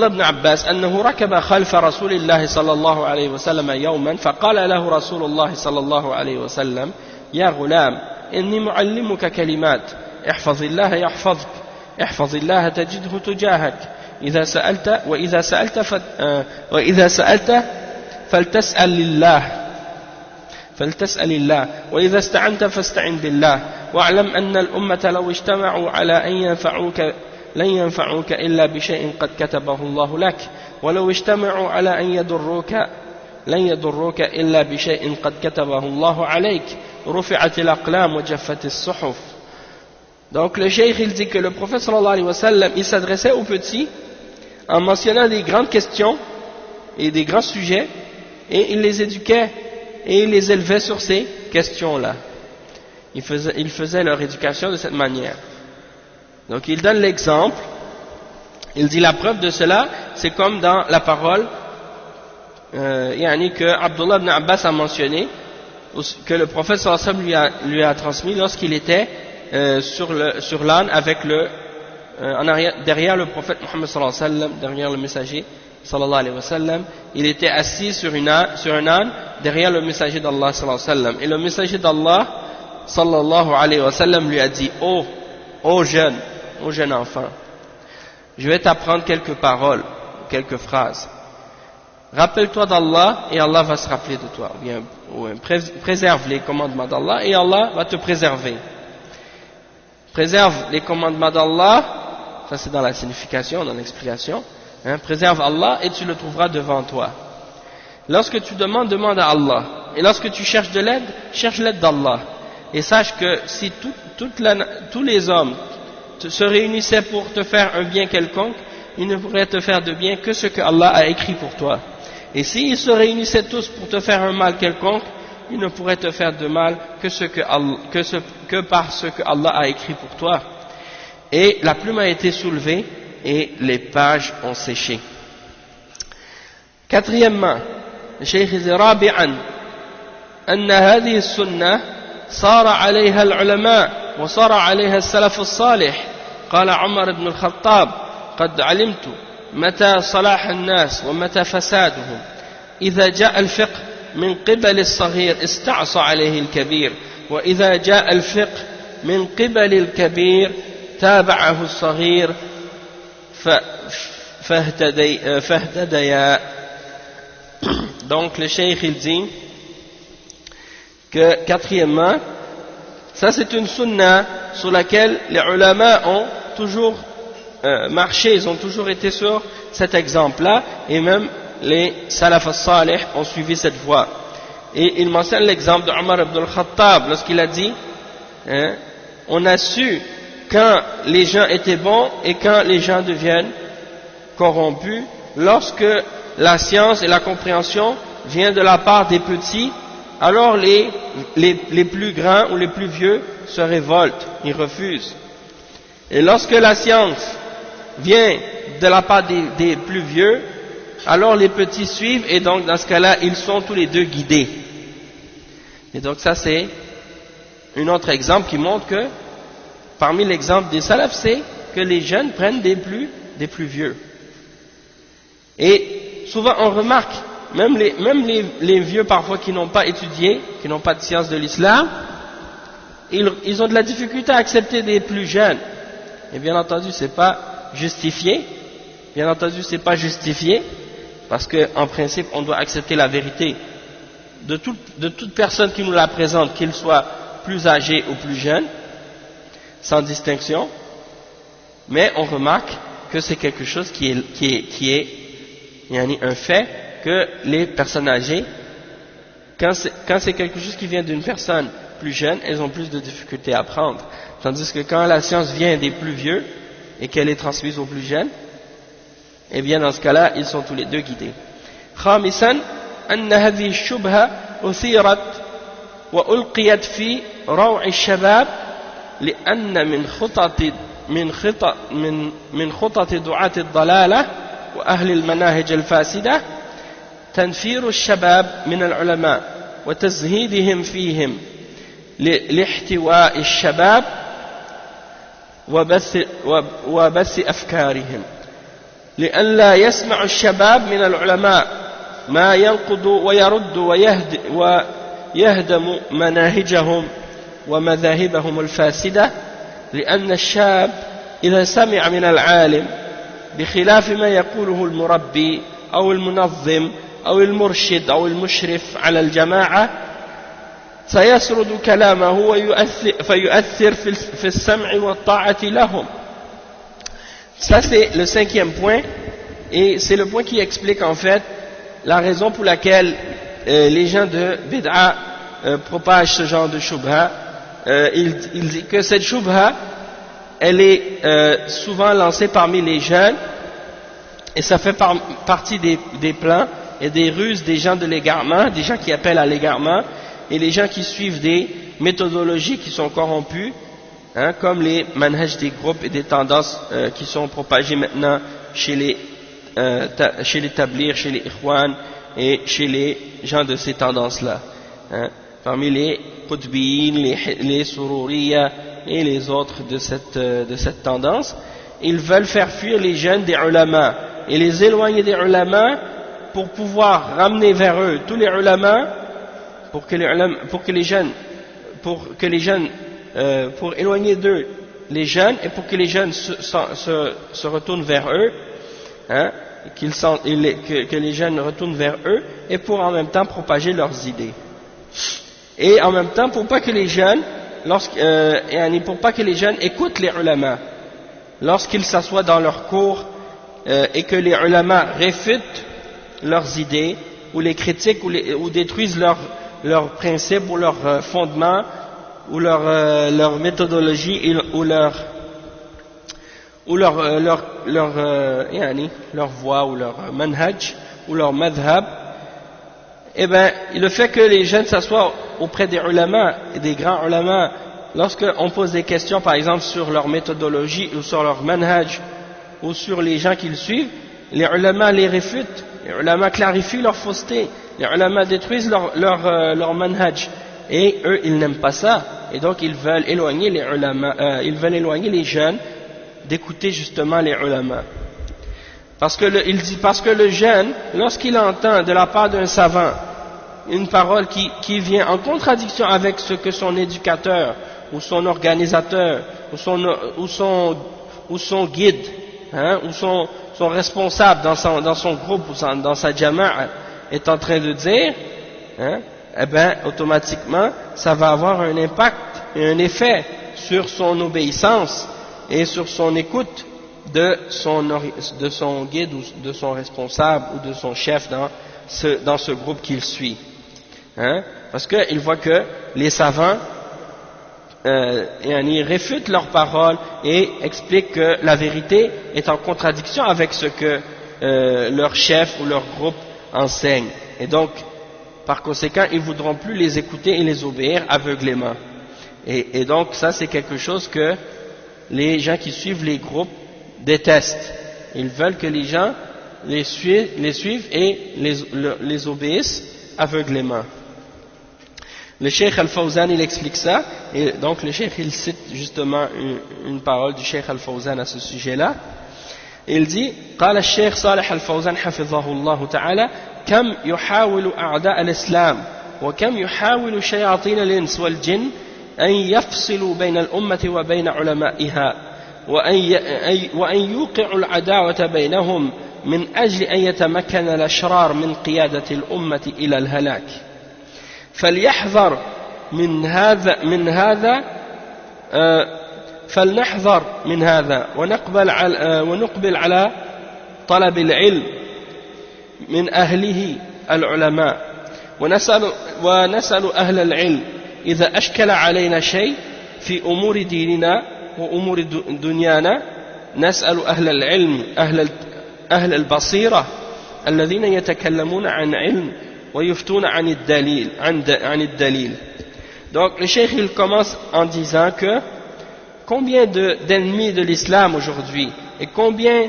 بن عباس أنه ركب خلف رسول الله صلى الله عليه وسلم يوما فقال له رسول الله صلى الله عليه وسلم يا غلام إني معلمك كلمات احفظ الله يحفظك احفظ الله تجده تجاهك وإذا سألت فلتسأل الله وإذا استعنت فاستعن بالله واعلم أن الأمة لو اجتمعوا على أن ينفعوك لن ينفعوك إلا بشيء قد كتبه الله لك ولو اجتمعوا على أن يضروك لن يضروك إلا بشيء قد كتبه الله عليك رفعت الأقلام وجفت الصحف. Donc le cheikh il dit que le prophète sallallahu alayhi wa sallam il s'adressait aux petits en mentionnant des grandes questions et des grands sujets, et il les éduquait et il les élevait sur ces questions-là. Il faisait leur éducation de cette manière. Donc il donne l'exemple, il dit la preuve de cela, c'est comme dans la parole que Abdullah ibn Abbas a mentionné, que le prophète sallallahu alayhi wa sallam lui a transmis lorsqu'il était sur l'âne avec derrière le prophète Muhammad sallallahu alayhi wa sallam, derrière le messager sallallahu alayhi wa sallam, il était assis sur un âne derrière le messager d'Allah sallallahu alayhi wa sallam, et le messager d'Allah sallallahu alayhi wa sallam lui a dit ô jeune enfant, je vais t'apprendre quelques paroles, quelques phrases. Rappelle-toi d'Allah et Allah va se rappeler de toi. Ou bien, préserve les commandements d'Allah et Allah va te préserver. Préserve les commandements d'Allah, ça c'est dans la signification, dans l'explication. Préserve Allah et tu le trouveras devant toi. Lorsque tu demande à Allah. Et lorsque tu cherches de l'aide, cherche l'aide d'Allah. Et sache que si tous les hommes se réunissaient pour te faire un bien quelconque, ils ne pourraient te faire de bien que ce que Allah a écrit pour toi. Et s'ils se réunissaient tous pour te faire un mal quelconque, ils ne pourraient te faire de mal que par ce que Allah a écrit pour toi. Et la plume a été soulevée et les pages ont séché. Quatrièmement, le Cheikh dit رابعا أن هذه السنة صار عليها العلماء وصار عليها السلف الصالح. قال عمر بن الخطاب قد علمت متى صلاح الناس ومتى فسادهم. إذا جاء الفقه من قبل الصغير استعصى عليه الكبير وإذا جاء الفقه من قبل الكبير تابعه الصغير فاهتديا. Donc le cheikh il dit que quatrièmement, ça c'est une sunna sur laquelle les ulama ont toujours marché, ils ont toujours été sur cet exemple-là, et même les salaf as-salih ont suivi cette voie. Et il mentionne l'exemple de Omar ibn al-Khattab lorsqu'il a dit, hein, on a su quand les gens étaient bons et quand les gens deviennent corrompus, lorsque la science et la compréhension viennent de la part des petits, alors les plus grands ou les plus vieux se révoltent, ils refusent. Et lorsque la science vient de la part des plus vieux, alors les petits suivent, et donc dans ce cas-là, ils sont tous les deux guidés. Et donc ça c'est un autre exemple qui montre que parmi l'exemple des salafs, c'est que les jeunes prennent des plus vieux. Et souvent on remarque, même les vieux parfois qui n'ont pas étudié, qui n'ont pas de science de l'islam, ils ont de la difficulté à accepter des plus jeunes. Et bien entendu, c'est pas justifié. Bien entendu, c'est pas justifié, parce que en principe, on doit accepter la vérité de toute personne qui nous la présente, qu'il soit plus âgé ou plus jeune, sans distinction. Mais on remarque que c'est quelque chose qui est un fait, que les personnes âgées, quand c'est quelque chose qui vient d'une personne plus jeune, elles ont plus de difficultés à apprendre. Tandis que quand la science vient des plus vieux et qu'elle est transmise aux plus jeunes, eh bien dans ce cas-là, ils sont tous les deux guidés. خامسا أن هذه الشبهة أثيرت وألقيت في روع الشباب لأن من خطط دعاة الضلالة وأهل المناهج الفاسدة تنفير الشباب من العلماء وتزهيدهم فيهم لاحتواء الشباب وبث أفكارهم لئلا يسمع الشباب من العلماء ما ينقض ويرد ويهدم مناهجهم ومذاهبهم الفاسدة لأن الشاب إذا سمع من العالم بخلاف ما يقوله المربي أو المنظم أو المرشد أو المشرف على الجماعة سيسرد كلامه فيؤثر في السمع والطاعة لهم. Ça c'est le cinquième point, et c'est le point qui explique en fait la raison pour laquelle les gens de Bid'a propagent ce genre de shubha. Il dit que cette shubha, elle est souvent lancée parmi les jeunes, et ça fait partie des plans et des ruses des gens de l'égarement, des gens qui appellent à l'égarement, et les gens qui suivent des méthodologies qui sont corrompues, hein, comme les manhaj des groupes et des tendances qui sont propagées maintenant chez les tablirs, chez les ikhwan et chez les gens de ces tendances-là, hein, parmi les qutbiyin, les sururiya et les autres de cette tendance. Ils veulent faire fuir les jeunes des ulama et les éloigner des ulama pour pouvoir ramener vers eux tous les ulama, pour éloigner d'eux les jeunes et pour que les jeunes se retournent vers eux, hein, que les jeunes retournent vers eux, et pour en même temps propager leurs idées. Et en même temps pour pas que les jeunes écoutent les ulama lorsqu'ils s'assoient dans leurs cours et que les ulama réfutent leurs idées ou les critiquent ou détruisent leurs principes ou leurs fondements ou leur méthodologie ou leur voie ou leur manhaj ou leur madhab. Eh bien, le fait que les jeunes s'assoient auprès des ulama et des grands ulama, lorsqu'on pose des questions par exemple sur leur méthodologie ou sur leur manhaj ou sur les gens qu'ils suivent, les ulama les réfutent, les ulama clarifient leur fausseté, les ulama détruisent leur manhaj, et eux ils n'aiment pas ça, et donc ils veulent éloigner les ulama, ils veulent éloigner les jeunes d'écouter justement les ulama. Parce que le jeune, lorsqu'il entend de la part d'un savant une parole qui vient en contradiction avec ce que son éducateur ou son organisateur ou son guide, hein, ou son responsable dans son groupe ou dans sa jama'a est en train de dire, hein, eh bien automatiquement ça va avoir un impact et un effet sur son obéissance et sur son écoute de son guide ou de son responsable ou de son chef dans ce groupe qu'il suit, hein, parce qu'ils voient que les savants ils réfutent leurs paroles et expliquent que la vérité est en contradiction avec ce que leur chef ou leur groupe enseigne. Et donc, par conséquent, ils ne voudront plus les écouter et les obéir aveuglément. Et donc, ça, c'est quelque chose que les gens qui suivent les groupes détestent. Ils veulent que les gens les suivent et les obéissent aveuglément. Le Cheikh Al-Fawzan, il explique ça, et donc le Cheikh, il cite justement une parole du Cheikh Al-Fawzan à ce sujet-là. Il dit, قال الشيخ صالح الفوزان حفظه الله تعالى كم يحاول أعداء الإسلام وكم يحاول شياطين الإنس والجن أن يفصلوا بين الأمة وبين علمائها وأن يوقعوا العداوة بينهم من أجل أن يتمكن الأشرار من قيادة الأمة إلى الهلاك فليحذر فلنحذر من هذا ونقبل على طلب العلم من أهله العلماء ونسأل أهل العلم إذا أشكل علينا شيء في أمور ديننا وأمور دنيانا نسأل أهل العلم أهل البصيرة الذين يتكلمون عن علم ويفتون عن الدليل. Donc le cheikh il commence en disant que combien d'ennemis de l'islam aujourd'hui et combien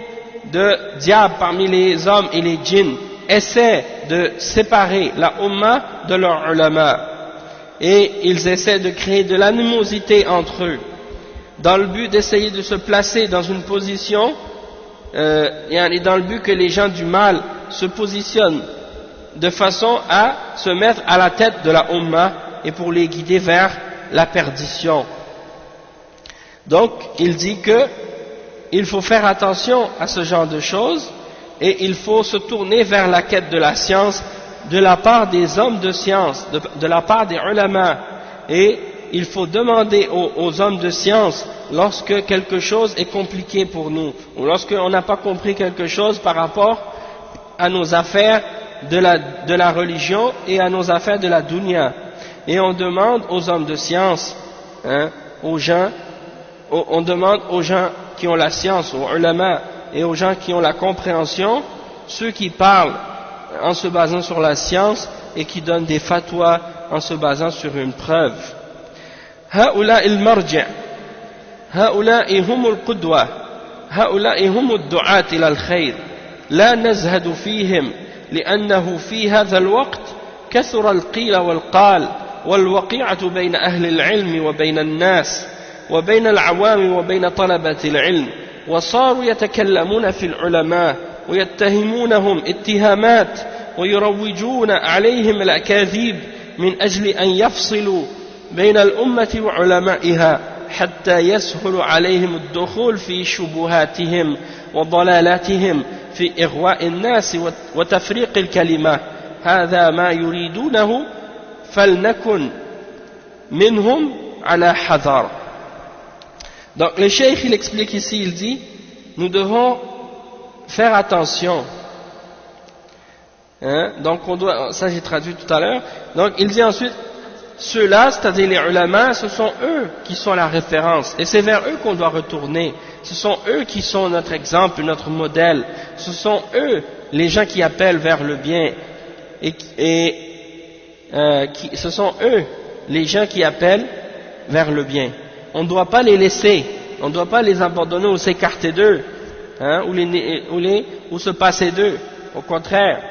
de diables parmi les hommes et les djinns essaient de séparer la Ummah de leurs ulama et ils essaient de créer de l'animosité entre eux dans le but d'essayer de se placer dans une position et dans le but que les gens du mal se positionnent de façon à se mettre à la tête de la Ummah et pour les guider vers la perdition. Donc il dit que il faut faire attention à ce genre de choses et il faut se tourner vers la quête de la science de la part des hommes de science, de la part des ulama, et il faut demander aux hommes de science lorsque quelque chose est compliqué pour nous ou lorsqu'on n'a pas compris quelque chose par rapport à nos affaires de la religion et à nos affaires de la dunya, et on demande aux hommes de science, on demande aux gens qui ont la science, aux ulama et aux gens qui ont la compréhension, ceux qui parlent en se basant sur la science et qui donnent des fatwas en se basant sur une preuve. هؤلاء المرجع هؤلاء هم القدوة هؤلاء هم الدعاة إلى الخير لا نزهد فيهم لأنه في هذا الوقت كثر القيل والقال والوقيعة بين أهل العلم وبين الناس وبين العوام وبين طلبة العلم وصاروا يتكلمون في العلماء ويتهمونهم اتهامات ويروجون عليهم الأكاذيب من أجل أن يفصلوا بين الأمة وعلمائها حتى يسهل عليهم الدخول في شبهاتهم وضلالاتهم في إغواء الناس وتفريق الكلمة هذا ما يريدونه فلنكن منهم على حذر. Donc le cheikh il explique ici, il dit nous devons faire attention, donc on doit, ça j'ai traduit tout à l'heure, donc il dit ensuite ceux-là, c'est-à-dire les ulama, ce sont eux qui sont la référence et c'est vers eux qu'on doit retourner, ce sont eux qui sont notre exemple, notre modèle, ce sont eux les gens qui appellent vers le bien ce sont eux les gens qui appellent vers le bien. On ne doit pas les laisser, on ne doit pas les abandonner ou s'écarter d'eux, ou se passer d'eux. Au contraire,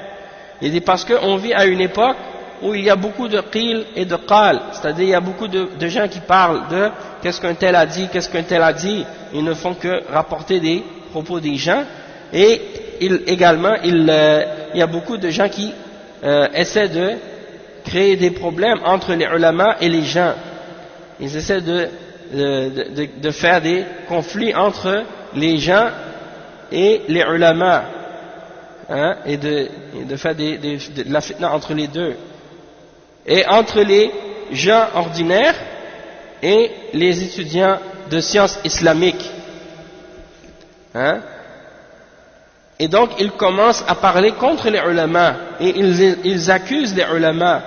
il dit parce qu'on vit à une époque où il y a beaucoup de qil et de qal, c'est-à-dire il y a beaucoup de gens qui parlent de qu'est-ce qu'un tel a dit, qu'est-ce qu'un tel a dit, ils ne font que rapporter des propos des gens, et également il y a beaucoup de gens qui essaient de créer des problèmes entre les ulama et les gens. Ils essaient de faire des conflits entre les gens et les ulama, et de faire de la fitna entre les deux, et entre les gens ordinaires et les étudiants de sciences islamiques. Et donc ils commencent à parler contre les ulama et ils accusent les ulama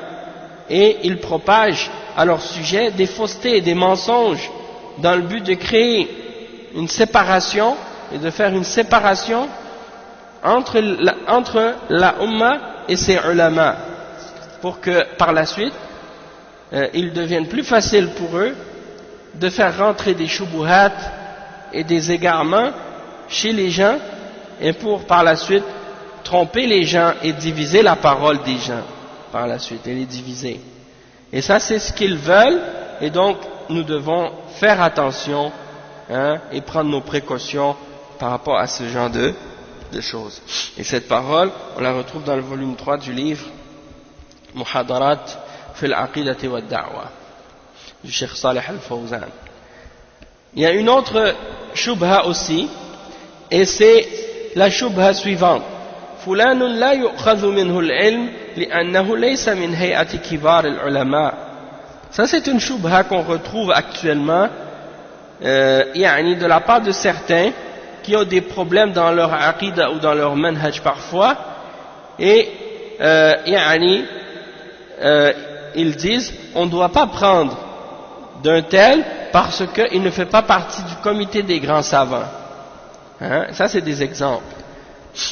et ils propagent à leur sujet des faussetés et des mensonges dans le but de créer une séparation et de faire une séparation entre la Ummah et ses ulama, pour que par la suite il devienne plus facile pour eux de faire rentrer des shubuhat et des égarements chez les gens, et pour par la suite tromper les gens et diviser la parole des gens par la suite et les diviser. Et ça c'est ce qu'ils veulent, et donc nous devons faire attention et prendre nos précautions par rapport à ce genre de choses. Et cette parole, on la retrouve dans le volume 3 du livre Muhadarat fil Aqidati wa Da'wa du Cheikh Salih Al-Fawzan. Il y a une autre shubha aussi, et c'est la shubha suivante: Fulanun la yu'khadhu minhu al-ilm li'annahu laysa min hay'ati kibar al-ulama. Ça c'est une shubha qu'on retrouve actuellement de la part de certains qui ont des problèmes dans leur aqida ou dans leur manhaj parfois, et ils disent on ne doit pas prendre d'un tel parce qu'il ne fait pas partie du comité des grands savants. Ça c'est des exemples.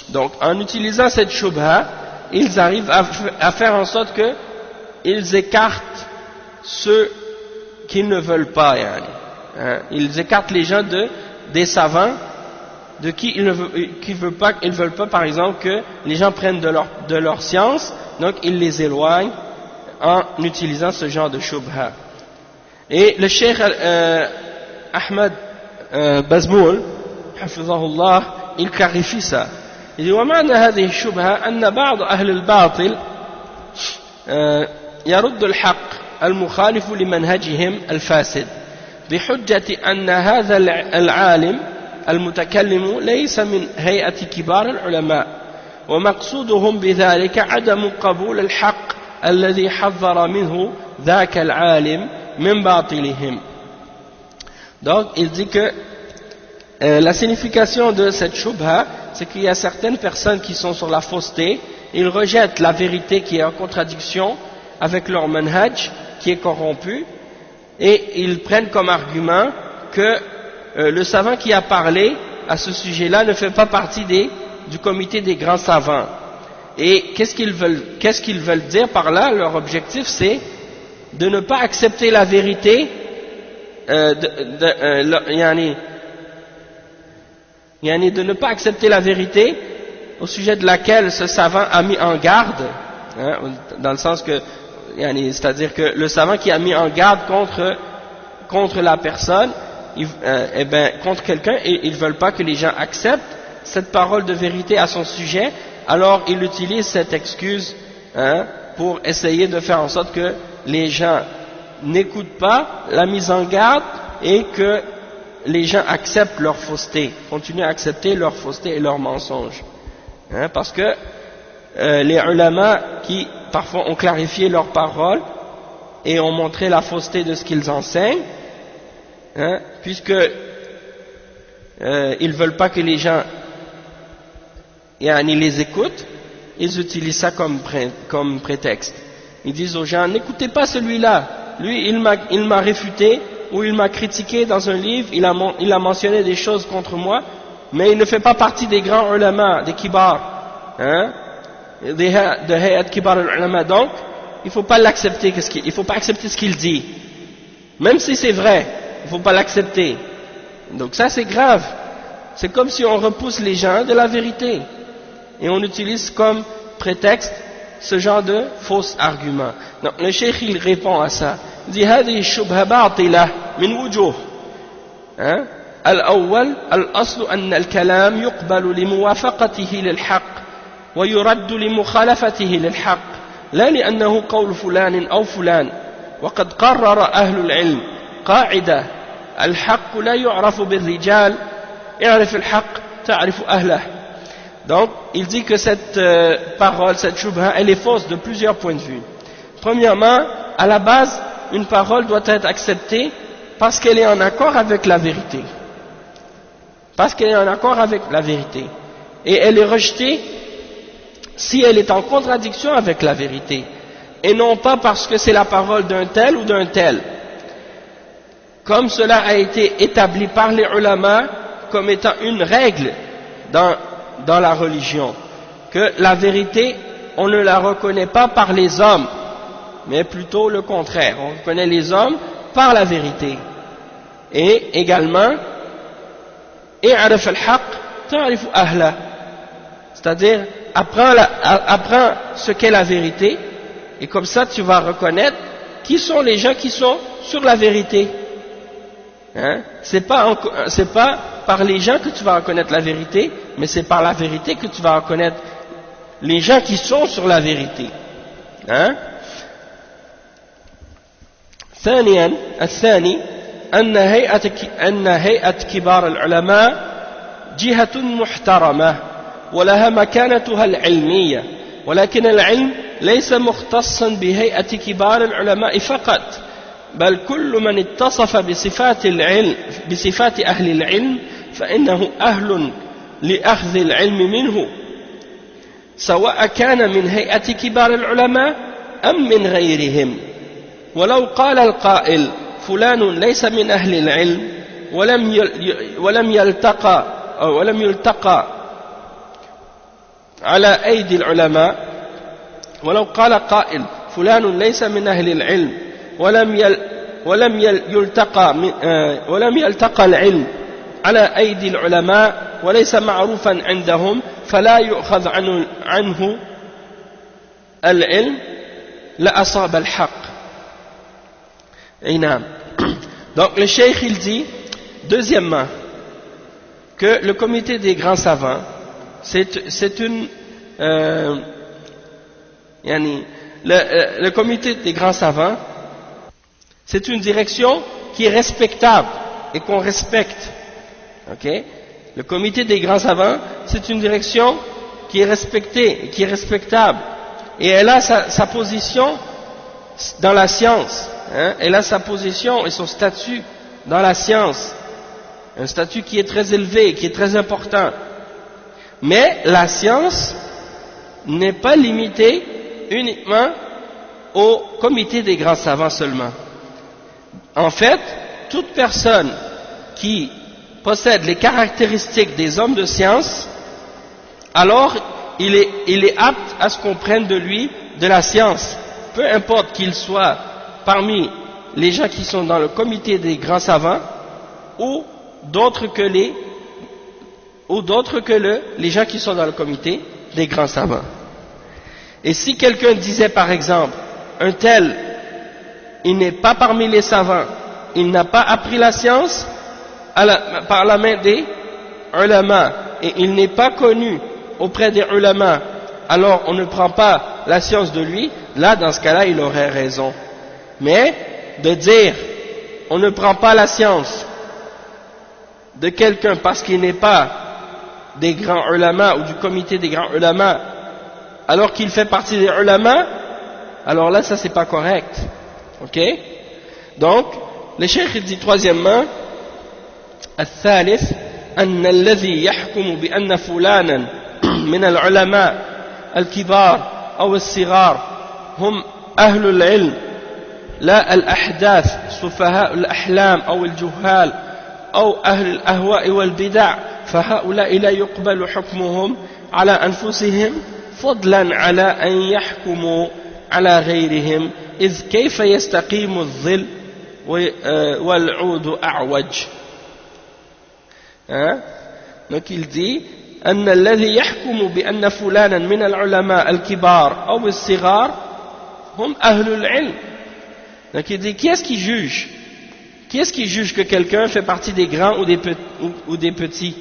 Donc en utilisant cette shubha, ils arrivent à faire en sorte qu'ils écartent ceux qu'ils ne veulent pas. Ils écartent les gens des savants de qui ils ne veulent pas par exemple que les gens prennent de leur science, donc ils les éloignent en utilisant ce genre de shubha. Et le Cheikh Ahmed Bazmoul, hafizahullah, il clarifie ça. Il dit: ومعنى هذه الشبهة أن بعض أهل الباطل يرد الحق المخالف لمنهجهم الفاسد بحجة أن هذا العالم المتكلم ليس من هيئة كبار العلماء، ومقصودهم بذلك عدم قبول الحق الذي حذر منه ذاك العالم من باطلهم. Donc il dit que la signification de cette shubha, c'est qu'il y a certaines personnes qui sont sur la fausseté, ils rejettent la vérité qui est en contradiction avec leur manhaj qui est corrompu, et ils prennent comme argument que le savant qui a parlé à ce sujet-là ne fait pas partie du comité des grands savants. Et qu'est-ce qu'ils veulent dire par là? Leur objectif, c'est de ne pas accepter la vérité, de ne pas accepter la vérité au sujet de laquelle ce savant a mis en garde, dans le sens que, c'est-à-dire que le savant qui a mis en garde contre la personne, contre quelqu'un, et ils ne veulent pas que les gens acceptent cette parole de vérité à son sujet, alors ils utilisent cette excuse pour essayer de faire en sorte que les gens n'écoutent pas la mise en garde et que les gens acceptent leur fausseté, continuent à accepter leur fausseté et leurs mensonges. Parce que les ulama qui parfois ont clarifié leurs paroles et ont montré la fausseté de ce qu'ils enseignent, puisque ils veulent pas que les gens les écoutent, ils utilisent ça comme prétexte. Ils disent aux gens: n'écoutez pas celui-là, lui il m'a réfuté ou il m'a critiqué dans un livre, il a mentionné des choses contre moi, mais il ne fait pas partie des grands ulama, des kibar, de hayat kibar ulama, donc il faut pas l'accepter, il faut pas accepter ce qu'il dit, même si c'est vrai, il faut pas l'accepter. Donc ça c'est grave, c'est comme si on repousse les gens de la vérité et on utilise comme prétexte ce genre de faux arguments. Donc le cheikh il répond à ça, il dit: هذه الشبهة باطلة من وجوه. الأول الأصل أن الكلام يقبل لموافقته للحق ويرد لمخالفته للحق، لا لأنه قول فلان أو فلان. وقد قرر أهل العلم قاعدة: الحق لا يعرف بالرجال، اعرف الحق تعرف أهله. Donc, il dit que cette parole, cette shubha, elle est fausse de plusieurs points de vue. Premièrement, à la base, une parole doit être acceptée parce qu'elle est en accord avec la vérité. Parce qu'elle est en accord avec la vérité. Et elle est rejetée si elle est en contradiction avec la vérité. et non pas parce que c'est la parole d'un tel ou d'un tel, comme cela a été établi par les ulama comme étant une règle dans la religion, que la vérité, on ne la reconnaît pas par les hommes, mais plutôt le contraire, on reconnaît les hommes par la vérité. Et également, i'rif al-haq, ta'rifu ahla, c'est-à-dire apprends ce qu'est la vérité, et comme ça tu vas reconnaître qui sont les gens qui sont sur la vérité. Hein? C'est pas par les gens que tu vas reconnaître la vérité, mais c'est par la vérité que tu vas reconnaître les gens qui sont sur la vérité. Hein? ثانيا الثاني أن هيئة كبار العلماء جهة محترمة ولها مكانتها العلمية، ولكن العلم ليس مختصا بهيئة كبار العلماء فقط، بل كل من اتصف بصفات أهل العلم فإنه أهل لأخذ العلم منه، سواء كان من هيئة كبار العلماء أم من غيرهم. ولو قال القائل فلان ليس من أهل العلم ولم يلتقى على أيدي العلماء، ولو قال قائل فلان ليس من أهل العلم ولم يلتقى العلم على أيدي العلماء وليس معروفا عندهم فلا يؤخذ عنه العلم لأصاب الحق. Donc le cheikh il dit deuxièmement que le comité des grands savants le comité des grands savants c'est une direction qui est respectable et qu'on respecte. Okay? Le comité des grands savants c'est une direction qui est respectée, qui est respectable, et elle a sa position dans la science. Hein, elle a sa position et son statut dans la science, un statut qui est très élevé, qui est très important. Mais la science n'est pas limitée uniquement au comité des grands savants seulement. En fait, toute personne qui possède les caractéristiques des hommes de science, alors il est apte à ce qu'on prenne de lui de la science, peu importe qu'il soit parmi les gens qui sont dans le comité des grands savants ou d'autres que les gens qui sont dans le comité des grands savants. Et si quelqu'un disait par exemple, un tel, il n'est pas parmi les savants, il n'a pas appris la science par la main des ulama, et il n'est pas connu auprès des ulama, alors on ne prend pas la science de lui, là dans ce cas-là il aurait raison. Mais de dire on ne prend pas la science de quelqu'un parce qu'il n'est pas des grands ulama ou du comité des grands ulama alors qu'il fait partie des ulama, alors là ça c'est pas correct. Ok? Donc le cheikh dit troisièmement الثالث أن الذي يحكم بأن فلانا من العلماء الكبار أو الصغار هم أهل العلم لا الأحداث سفهاء الأحلام أو الجهال أو أهل الأهواء والبدع، فهؤلاء لا يقبل حكمهم على أنفسهم فضلا على أن يحكموا على غيرهم، إذ كيف يستقيم الظل والعود أعوج. Donc il dit أن الذي يحكم بأن فلانا من العلماء الكبار أو الصغار هم أهل العلم. Donc il dit, qui est-ce qui juge? Qui est-ce qui juge que quelqu'un fait partie des grands ou des petits?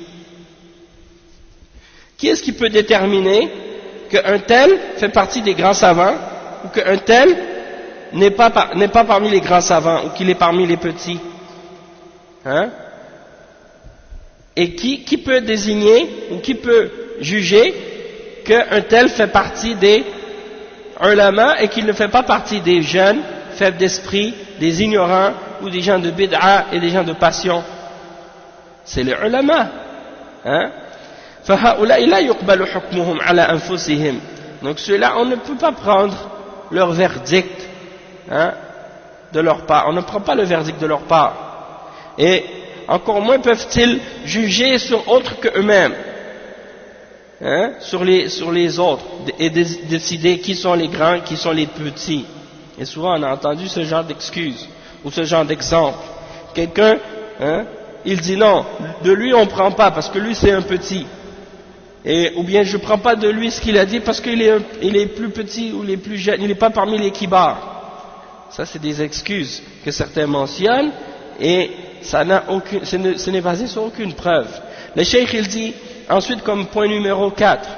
Qui est-ce qui peut déterminer qu'un tel fait partie des grands savants ou qu'un tel n'est pas parmi les grands savants ou qu'il est parmi les petits? Hein? Et qui peut désigner ou qui peut juger qu'un tel fait partie des ulama et qu'il ne fait pas partie des jeunes faibles d'esprit, des ignorants ou des gens de bid'a et des gens de passion? C'est les ulama. Hein? Donc ceux-là on ne peut pas prendre leur verdict, hein, de leur part. On ne prend pas le verdict de leur part. Et encore moins peuvent-ils juger sur autres qu'eux-mêmes, hein, sur les autres, et décider qui sont les grands, qui sont les petits. Et souvent on a entendu ce genre d'excuses, ou ce genre d'exemple. Quelqu'un, hein, il dit non, de lui on ne prend pas parce que lui c'est un petit. Ou bien je ne prends pas de lui ce qu'il a dit parce qu'il est plus petit ou il est plus jeune, il n'est pas parmi les kibars. Ça c'est des excuses que certains mentionnent et ce n'est basé sur aucune preuve. Le cheikh il dit ensuite comme point numéro 4,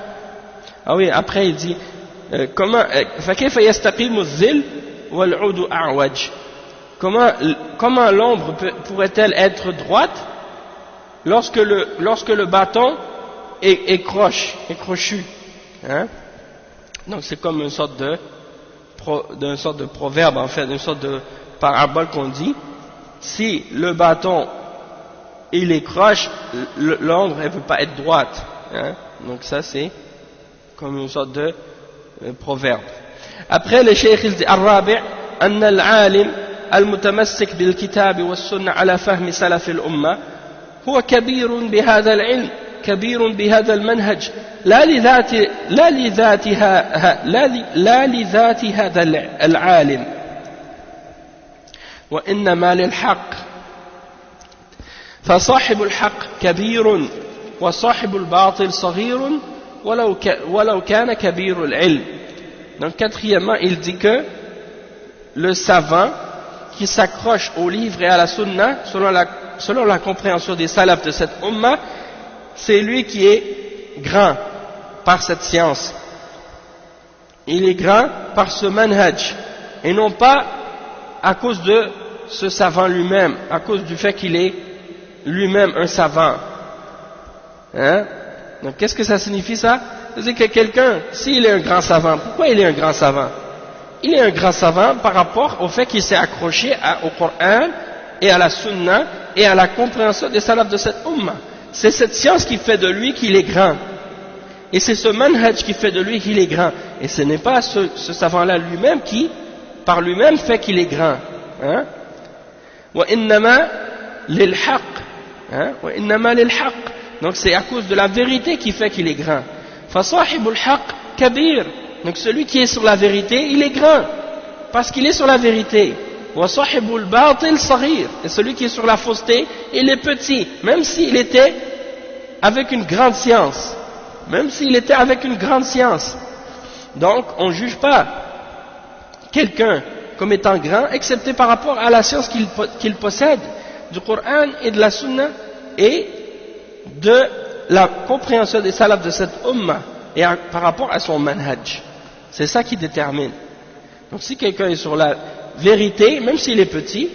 ah oui, après il dit comment l'ombre pourrait-elle être droite lorsque le bâton est crochu, hein? Donc c'est comme une sorte de proverbe, en fait, une sorte de parabole qu'on dit. Si le bâton il est croche, l'ombre elle ne peut pas être droite, hein? Donc ça c'est comme une sorte de proverbe. Après le cheikh il dit الرابع أن العالم المتمسك بالكتاب والسنة على فهم سلف الأمة هو كبير بهذا العلم كبير بهذا المنهج لا لذات هذا العالم وإنما للحق فصاحب الحق كبير وصاحب الباطل صغير ولو كان كبير العلم. Donc quatrièmement il dit que le savant qui s'accroche au livre et à la sunna selon la compréhension des salafs de cette umma, c'est lui qui est grand par cette science. Il est grand par ce manhaj et non pas à cause de ce savant lui-même, à cause du fait qu'il est lui-même un savant. Hein? Donc qu'est-ce que ça signifie ça? C'est que quelqu'un, s'il est un grand savant, pourquoi il est un grand savant? Il est un grand savant par rapport au fait qu'il s'est accroché au Coran et à la Sunna et à la compréhension des salafs de cette umma. C'est cette science qui fait de lui qu'il est grand. Et c'est ce manhaj qui fait de lui qu'il est grand. Et ce n'est pas ce savant-là lui-même qui, par lui-même, fait qu'il est grand. Hein? وَإِنَّمَا لِلْحَقِّ. Hein? وَإِنَّمَا لِلْحَقِّ. Donc c'est à cause de la vérité qui fait qu'il est grand. فَصَاحِبُ الْحَقِّ كَبِيرٌ. Donc celui qui est sur la vérité, il est grand, parce qu'il est sur la vérité. وَصَاحِبُ الْبَاطِلِ صَغِيرٌ. Et celui qui est sur la fausseté, il est petit, même s'il était avec une grande science. Même s'il était avec une grande science. Donc on ne juge pas quelqu'un comme étant grand, excepté par rapport à la science qu'il possède du Coran et de la Sunna et de la compréhension des salafs de cette umma et par rapport à son manhaj. C'est ça qui détermine. Donc si quelqu'un est sur la vérité, même s'il est petit,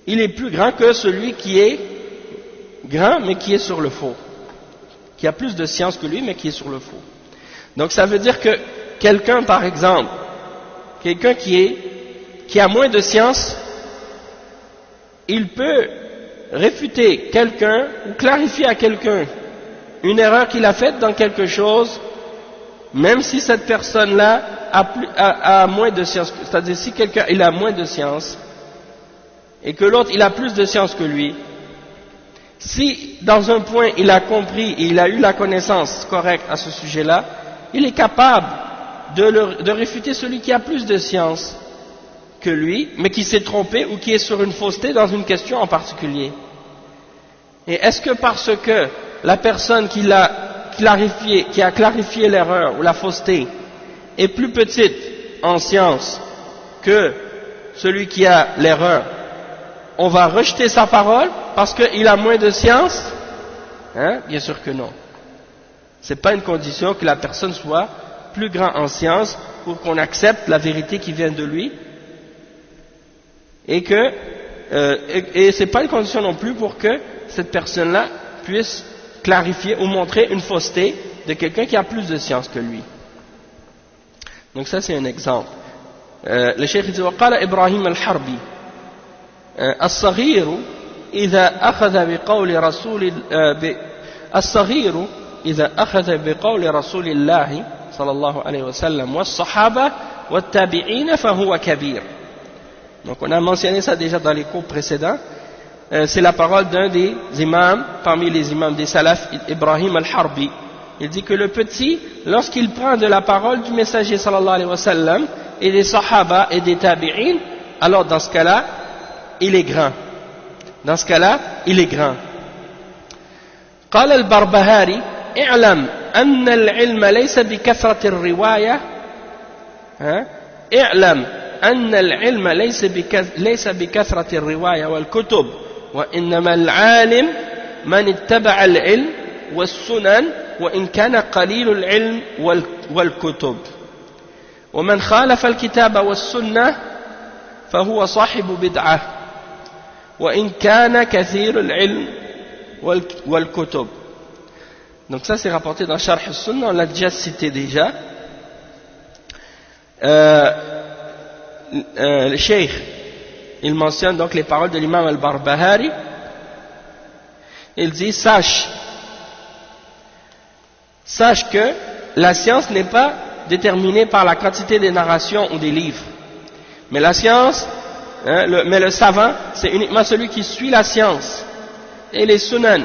il est plus grand que celui qui est grand mais qui est sur le faux, qui a plus de science que lui mais qui est sur le faux. Donc ça veut dire que quelqu'un, par exemple, quelqu'un qui a moins de science, il peut réfuter quelqu'un ou clarifier à quelqu'un une erreur qu'il a faite dans quelque chose, même si cette personne-là a moins de science. C'est-à-dire si quelqu'un il a moins de science et que l'autre il a plus de science que lui, si dans un point il a compris et il a eu la connaissance correcte à ce sujet-là, il est capable de réfuter celui qui a plus de science que lui, mais qui s'est trompé ou qui est sur une fausseté dans une question en particulier. Et est-ce que parce que la personne qui a clarifié l'erreur ou la fausseté est plus petite en science que celui qui a l'erreur, on va rejeter sa parole parce qu'il a moins de science? Hein? Bien sûr que non. Ce n'est pas une condition que la personne soit plus grand en science pour qu'on accepte la vérité qui vient de lui, et c'est pas une condition non plus pour que cette personne-là puisse clarifier ou montrer une fausseté de quelqu'un qui a plus de science que lui. Donc ça c'est un exemple. Le cheikh dit وقال إبراهيم الحربي الصغير إذا أخذ بقول رسول الله صلى الله عليه وسلم والصحابة والتابعين فهو كبير. Donc on a mentionné ça déjà dans les cours précédents. C'est la parole d'un des imams, parmi les imams des salafs, Ibrahim al-Harbi. Il dit que le petit, lorsqu'il prend de la parole du messager sallallahu alayhi wa sallam et des sahaba et des tabi'in, alors dans ce cas-là, il est grand. Dans ce cas-là, il est grand. قال البربهاري اعلم أن العلم ليس بكثرة الرواية اعلم أن العلم ليس بكثرة الرواية والكتب وإنما العالم من اتبع العلم والسنن وإن كان قليل العلم والكتب ومن خالف الكتاب والسنة فهو صاحب بدعة وإن كان كثير العلم والكتب. Donc ça c'est rapporté dans Sharh al-Sunnah, on l'a déjà cité déjà. Le Cheikh, il mentionne donc les paroles de l'imam al-Barbahari. Il dit sache que la science n'est pas déterminée par la quantité des narrations ou des livres, mais la science, mais le savant, c'est uniquement celui qui suit la science et les sunan,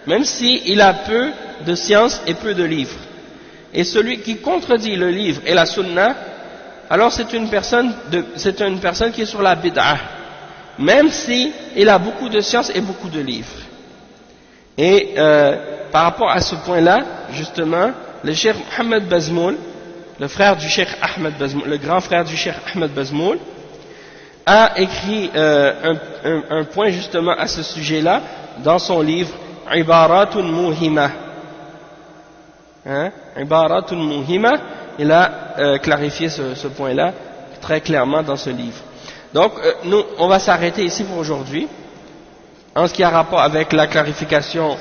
même s'il a peu de science et peu de livres. Et celui qui contredit le livre et la sunna, alors c'est une personne qui est sur la bid'ah, même si il a beaucoup de science et beaucoup de livres. Et par rapport à ce point-là, justement, le Cheikh Mohammed Bazmoul, le frère du Cheikh Ahmed Bazmoul, le grand frère du Cheikh Ahmed Bazmoul, a écrit un point justement à ce sujet-là dans son livre Ibaratun Muhima. Ibaratun Muhima, il a clarifié ce point-là très clairement dans ce livre. Donc nous, on va s'arrêter ici pour aujourd'hui en ce qui a rapport avec la clarification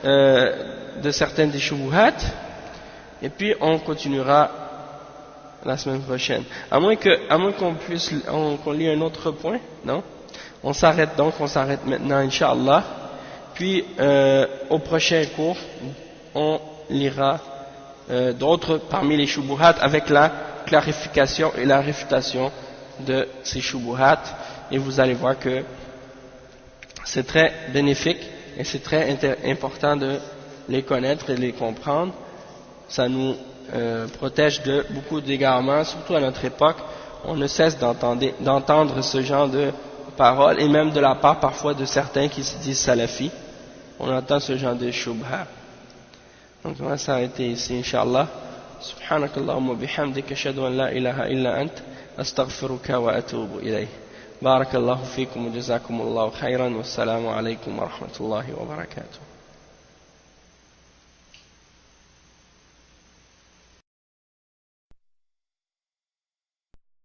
de certaines des shubuhat, et puis on continuera la semaine prochaine. À moins qu'on puisse, qu'on lit un autre point, non? On s'arrête maintenant, Inch'Allah. Puis au prochain cours, on lira d'autres parmi les shubuhat avec la clarification et la réfutation de ces shubuhat, et vous allez voir que c'est très bénéfique et c'est très important de les connaître et de les comprendre. Ça nous protège de beaucoup d'égarements, surtout à notre époque. On ne cesse d'entendre ce genre de paroles, et même de la part parfois de certains qui se disent salafis. On entend ce genre de shubha. Donc on va s'arrêter ici, Inch'Allah. Subhanakallahumma bihamdika ashhadu an la ilaha illa ant astaghfiruka wa atubu ilayh. Barakallahu fikum wa jazakumullahu khairan, wassalamu alaykum wa rahmatullahi wa barakatuh.